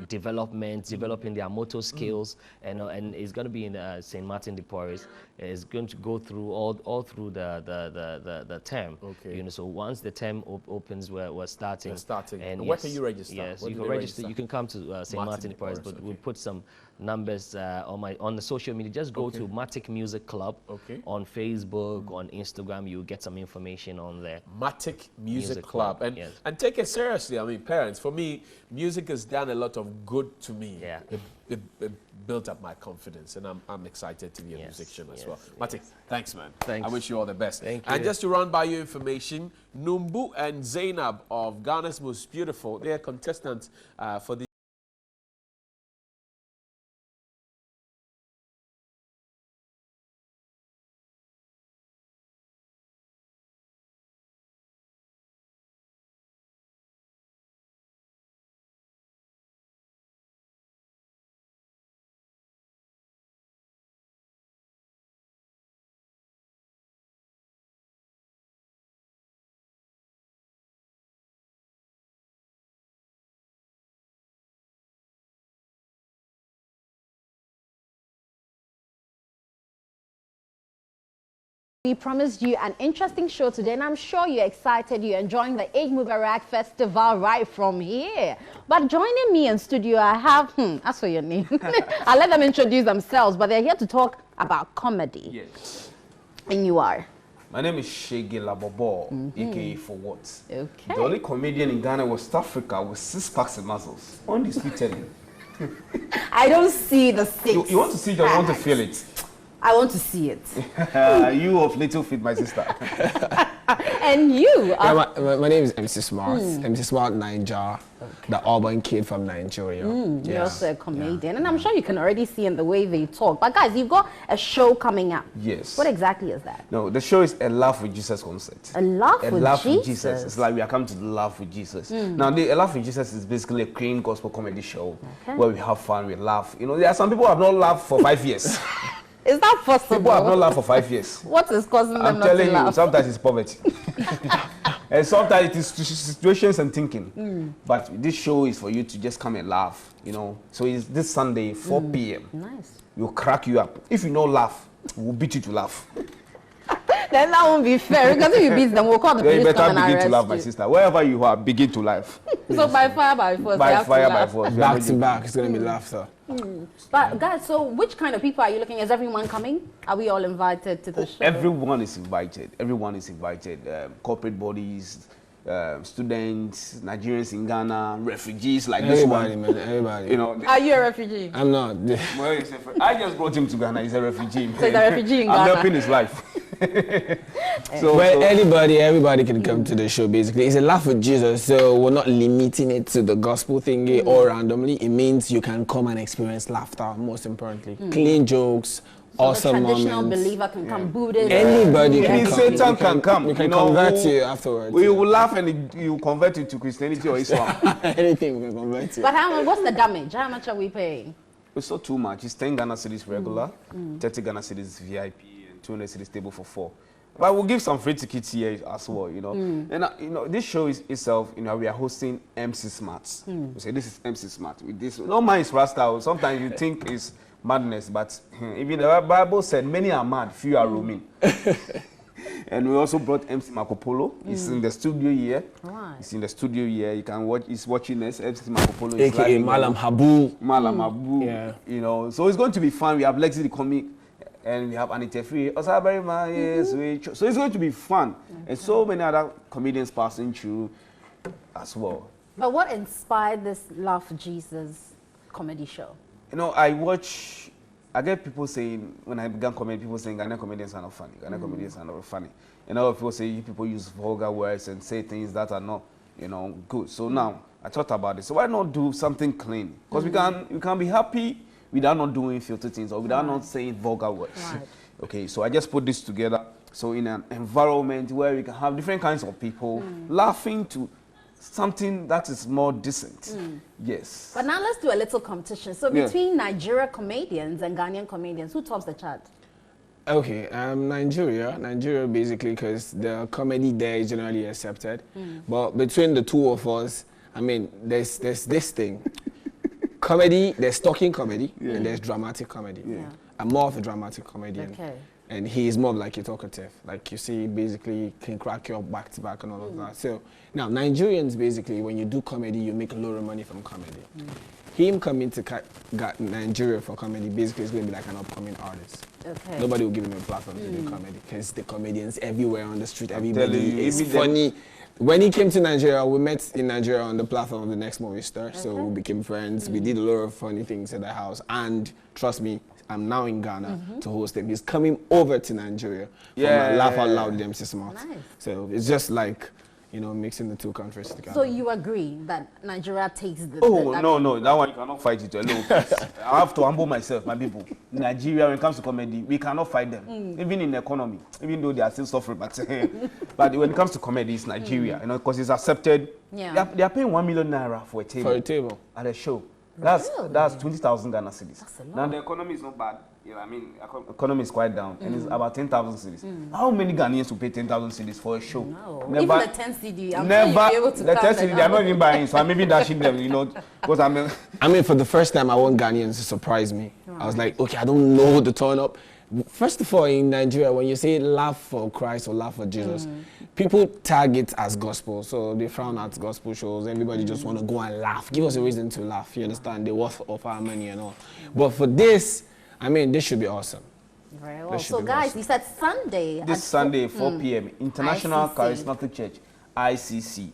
developing their motor skills, and it's going to be in St. Martin de Porres. It's going to go through all through the term. Okay. So once the term opens, we're starting. And where can you register? Yes, you can register. You can come to St. Martin de Porres, but we'll put some numbers on the social media. Just go to Matic Music Club on Facebook, on Instagram. You'll get some information on there. Matic Music Club. And take it seriously. I mean, parents, for me, music has done a lot of good to me. Yeah. It built up my confidence, and I'm excited to be a musician as well. Matic, thanks, man. Thanks. I wish you all the best. Thank you. And just to run by you information, Numbu and Zainab of Ghana's Most Beautiful, they are contestants for the We promised you an interesting show today, and I'm sure you're excited. You're enjoying the Eid Mubarak Festival right from here. But joining me in studio, I have, ask for your name. I'll let them introduce themselves, but they're here to talk about comedy. Yes. And you are? My name is Shege Labobo, aka For What. Okay. The only comedian in Ghana, West Africa, with 6 packs and muscles. Undisputed. I don't see the 6. You want to see it or you want to feel it? I want to see it. You of little feet, my sister. And you? My name is MC Smart. MC Smart Niger, the urban kid from Nigeria. You're also a comedian, and I'm sure you can already see in the way they talk. But guys, you've got a show coming up. Yes. What exactly is that? No, the show is a Laugh with Jesus concert. A Laugh with Jesus? It's like we are coming to laugh with Jesus. Now, a Laugh with Jesus is basically a clean gospel comedy show where we have fun, we laugh. You know, there are some people who have not laughed for 5 years. Is that possible? People have not laughed for 5 years. What is causing them I'm not to laugh? telling you, sometimes it's poverty. And sometimes it is situations and thinking. But this show is for you to just come and laugh, you know. So it's this Sunday, 4 p.m. Nice. We'll crack you up. If you don't laugh, we'll beat you to laugh. Then that won't be fair, because if you beat them, we'll call the police. You better begin begin to laugh, my sister. Wherever you are, begin to laugh. So by fire, by force. By fire, by force. Back to back, it's going to be laughter. But guys, so which kind of people are you looking at? Is everyone coming? Are we all invited to the show? Everyone is invited. Everyone is invited. Corporate bodies, students, Nigerians in Ghana, refugees like Everybody, this one. man, everybody. You know, Are you a refugee? I'm not. I just brought him to Ghana. He's a refugee. So he's a refugee in Ghana. I'm helping his life. Everybody can come to the show, basically. It's a laugh with Jesus, so we're not limiting it to the gospel thingy or randomly. It means you can come and experience laughter, most importantly. Clean jokes, awesome moments. The traditional believer can come, Buddhist. Anybody can come. Satan can come. We can convert you afterwards. We will laugh and you convert you to Christianity or Islam. Anything we can convert you. But what's the damage? How much are we paying? It's not too much. It's 10 Ghana cedis regular, 30 Ghana cedis VIP, and 200 cedis table for 4. But we'll give some free tickets here as well, you know. And you know, this show itself, you know, we are hosting MC Smarts. We say this is MC Smart. With this, no man is Rasta. Sometimes you think it's madness, but even the Bible said many are mad, few are roaming. And we also brought MC Marco Polo. He's in the studio here. Right. He's in the studio here. You can watch. He's watching us. MC Marco Polo. AKA Malam Habu. Malam Habu. Yeah. You know, so it's going to be fun. We have Lexi the comic. And we have Anita Free, so it's going to be fun. And so many other comedians passing through as well. But what inspired this Laugh Jesus comedy show? You know, I get people saying, when I began comedy, people saying Ghanaian comedians are not funny. Ghanaian comedians are not funny. And a lot of people say people use vulgar words and say things that are not, you know, good. So now I thought about it. So why not do something clean? Because we can be happy without not doing filthy things or without not saying vulgar words. Right. Okay, so I just put this together. So in an environment where we can have different kinds of people laughing to something that is more decent. Yes. But now let's do a little competition. So between Nigeria comedians and Ghanaian comedians, who tops the chart? Okay, Nigeria basically, because the comedy there is generally accepted. But between the two of us, I mean, there's this thing. Comedy, there's talking comedy and there's dramatic comedy. I'm more of a dramatic comedian. Okay. And he is more of like a talkative. Like you see, basically can crack you up back to back and all of that. So now Nigerians basically, when you do comedy, you make a lot of money from comedy. Him coming to Nigeria for comedy basically is going to be like an upcoming artist. Okay. Nobody will give him a platform to do comedy because the comedians everywhere on the street, everybody is funny. When he came to Nigeria, we met in Nigeria on the platform of the Next Movie Star, so we became friends. We did a lot of funny things at the house, and trust me, I'm now in Ghana to host him. He's coming over to Nigeria for my Laugh Out Loud with MC Smart. Nice. So it's just like, you know, mixing the two countries together. So you agree that Nigeria takes the... No, that one you cannot fight it alone. I have to humble myself, my people. Nigeria, when it comes to comedy, we cannot fight them. Even in the economy, even though they are still suffering, but when it comes to comedy, it's Nigeria, you know, because it's accepted. Yeah. They are paying 1 million naira for a table. For a table. At a show. That's 20,000 Ghana cedis. Now the economy is not bad. You know, I mean, economy is quite down, and it's about 10,000 cedis. How many Ghanaians will pay 10,000 cedis for a show? No. Never, even the 10 CD, I'm sure you'll be able to the 10 CD, they are not even buying, so I'm maybe dashing them, you know, because I mean, for the first time, I want Ghanaians to surprise me. Right. I was like, okay, I don't know the turn up. First of all, in Nigeria, when you say love for Christ or love for Jesus, people tag it as gospel. So they frown at gospel shows. Everybody just want to go and laugh. Give us a reason to laugh. You understand? The worth of our money and all. But for this, I mean, this should be awesome. Very well. So guys, you said Sunday. This Sunday, 4 p.m. International Charismatic Church, ICC.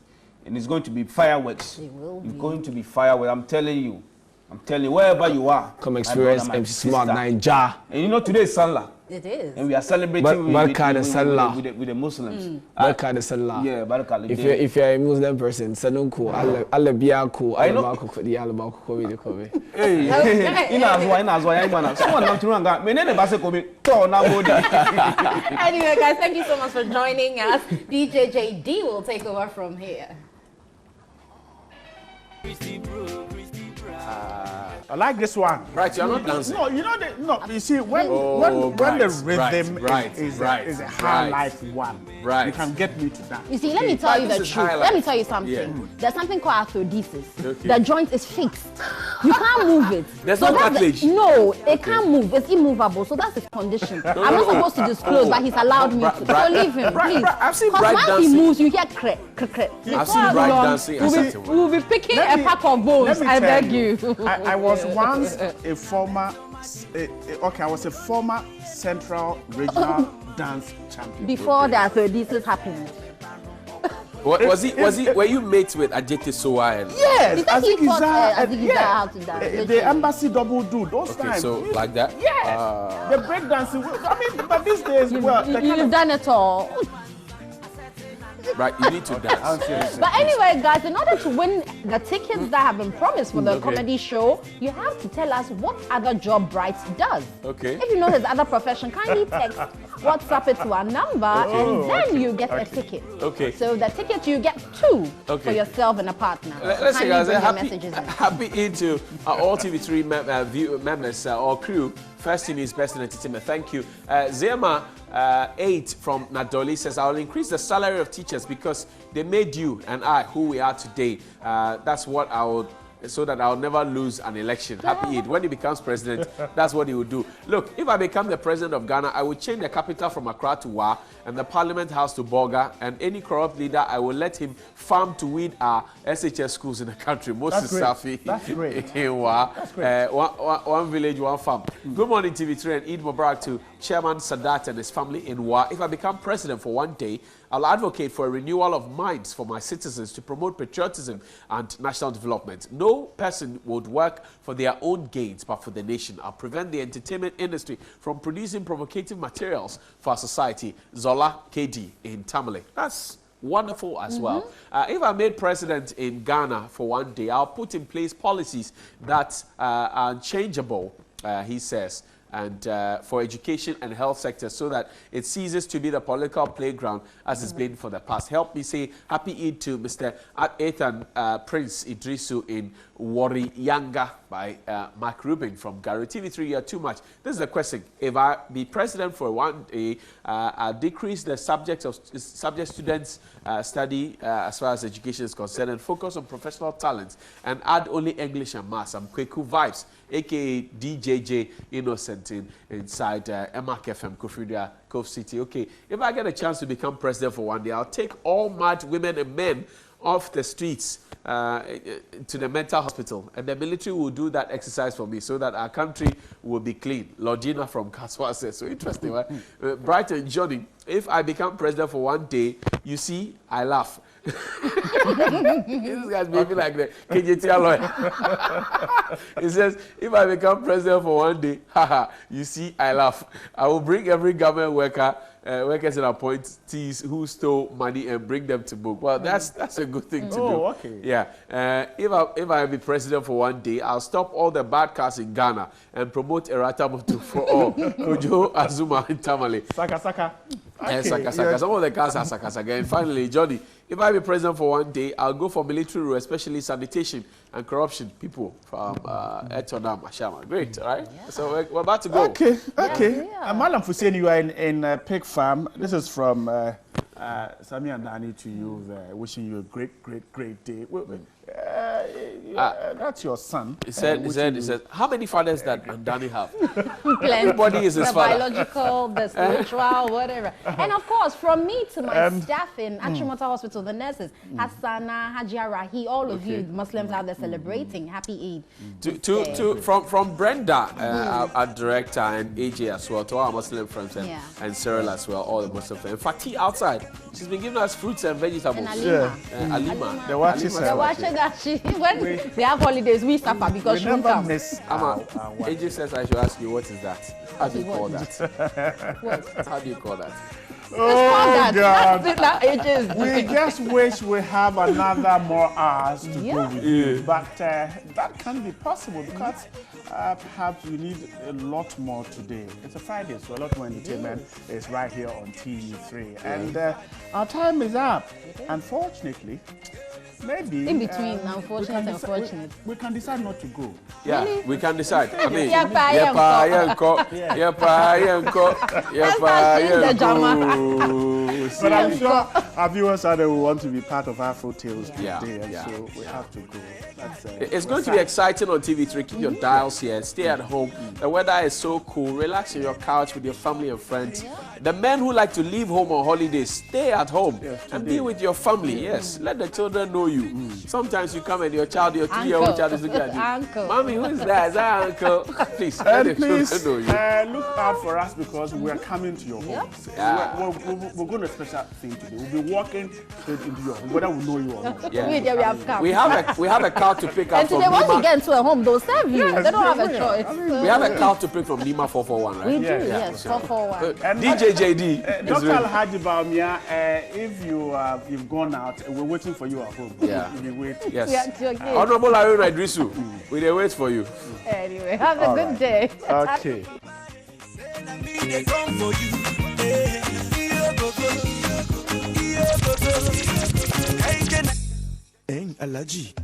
And it's going to be fireworks. It will be. It's going to be fireworks. I'm telling you, wherever you are. Come experience MC Smart Nigeria. And you know, today is Salah. It is. And we are celebrating with the Muslims. Barka da Sallah. Yeah, Barka da If you're a Muslim person, Sanunku, Allah biyaku, Allah kudi, Allah kobe kobe. Hey, someone not to run that. Anyway, guys, thank you so much for joining us. DJ JD will take over from here. I like this one. Right, you're not dancing. No, you know, you see, when the rhythm is a high life one, you can get me to dance. You see, let me tell you the truth. Let me tell you something. Yeah. There's something called arthrodesis. Okay. The joint is fixed. You can't move it. There's no cartilage. No, it can't move. It's immovable. So that's his condition. I'm not supposed to disclose, but he's allowed me to. So leave him, please. I've seen Bright dancing. Once he moves, you hear crack, crack, crack. I've seen Bright dancing. We'll be picking a pack of bones, I beg you. I was once a former, I was a former Central Regional Dance Champion. Before the arthrodesis happened. Were you mates with Asiedu-Dartey? Yes, I think how to dance. The embassy double do those times. So like that? Yes. The break dancing. I mean, but these days, you've done it all. Right, you need to dance. But anyway, guys, in order to win the tickets that have been promised for the comedy show, you have to tell us what other job Bright does. Okay. If you know his other profession, kindly text WhatsApp it to our number, and then you get a ticket. Okay. So the ticket you get two for yourself and a partner. Let's say, guys, happy Eid to all TV3 members or crew. First in his best in entertainment. Thank you. Zema 8 from Nadoli says, I will increase the salary of teachers because they made you and I who we are today. That's what I would, so that I'll never lose an election. Happy Eid. When he becomes president, that's what he will do. Look, if I become the president of Ghana, I will change the capital from Accra to Wa and the Parliament House to Bolga, and any corrupt leader, I will let him farm to weed our SHS schools in the country. Moses Safi. That's great. In Wa. One village, one farm. Good morning, TV3, and Eid Mubarak to Chairman Sadat and his family in Wa. If I become president for one day, I'll advocate for a renewal of minds for my citizens to promote patriotism and national development. No person would work for their own gains, but for the nation. I'll prevent the entertainment industry from producing provocative materials for our society. Zola KD in Tamale. That's wonderful as well. If I'm made president in Ghana for one day, I'll put in place policies that are unchangeable, he says, and for education and health sectors so that it ceases to be the political playground as it's been for the past. Help me say happy Eid to Mr. Ethan Prince Idrisu in Wari Yanga by Mark Rubin from Gary. TV3, you're too much. This is the question. If I be president for one day, I'll decrease the subject students study as far as education is concerned and focus on professional talents and add only English and maths. I'm Kweku Vibes, aka DJJ Innocent inside MAC FM, Kofidia, Cove City. Okay, if I get a chance to become president for one day, I'll take all mad women and men off the streets to the mental hospital, and the military will do that exercise for me so that our country will be clean. Lordina from Kaswa says, so interesting, right? Brighton Johnny, if I become president for one day, you see, I laugh. This guy's maybe like the KJT lawyer. He says, if I become president for one day, haha, you see, I laugh. I will bring every government worker, workers and appointees who stole money and bring them to book. Well, that's a good thing to do. Okay. Yeah. If I be president for one day, I'll stop all the bad cars in Ghana and promote Erata Motu for all. Kojo Azuma in Tamale. Saka. Okay. Saka. Some of the cars are Saka. And finally, Johnny, if I be president for one day, I'll go for military rule, especially sanitation and corruption. People from Etonam, Ashama. Great, all right? Yeah. So we're about to go. Okay. Malam Hussein, you are in Pig Farm. This is from Sami and Dani to you, wishing you a great day. that's your son. He said, how many fathers that Danny have? Plenty. Everybody is his father. The biological, the spiritual, whatever. And of course, from me to my staff in Achimota Hospital, the nurses, Hassana, Hajia Rahi, all of you Muslims out there celebrating. Happy Eid. From Brenda, our director, and AJ as well, to our Muslim friends, and Cyril as well, all the Muslim friends. Fatih outside, she's been giving us fruits and vegetables. And Alima. The watches when they have holidays, we suffer because she won't come. AJ says I should ask you, what is that? How do you call that? What? How do you call that? Oh, God. We just wish we have another more hours to go with you. But that can't be possible because perhaps we need a lot more today. It's a Friday, so a lot more entertainment is right here on TV3. And our time is up, unfortunately. Maybe in between, unfortunate and fortunate. We can decide not to go. Yeah, really? We can decide. I mean, but I'm sure our viewers out there will want to be part of Afro Tales today, and so we have to go. It's going to be exciting on TV3. Keep your dials here. Stay at home. The weather is so cool. Relax on your couch with your family and friends. The men who like to leave home on holidays, stay at home and be with your family. Yes, let the children know you. Sometimes you come and your 3-year-old child is looking at you. Uncle. Mommy, who is that? Is that uncle? Please, please know you. Look out for us because we are coming to your home. We're going to a special thing today. We'll be walking straight into your home, whether we know you or not. We have a car to pick up and from today, once Nima. you get into a home, they'll serve you. They don't have a choice. We have a car to pick from Nima 441, right? We do, yes, 441. DJ JD. Dr. Alhaji Baumia, if you've gone out, we're waiting for you at home. Yeah. We wait. Yes. Honorable Aruna Idrisu, we will wait for you. Anyway, have a good day. Okay. Allergy.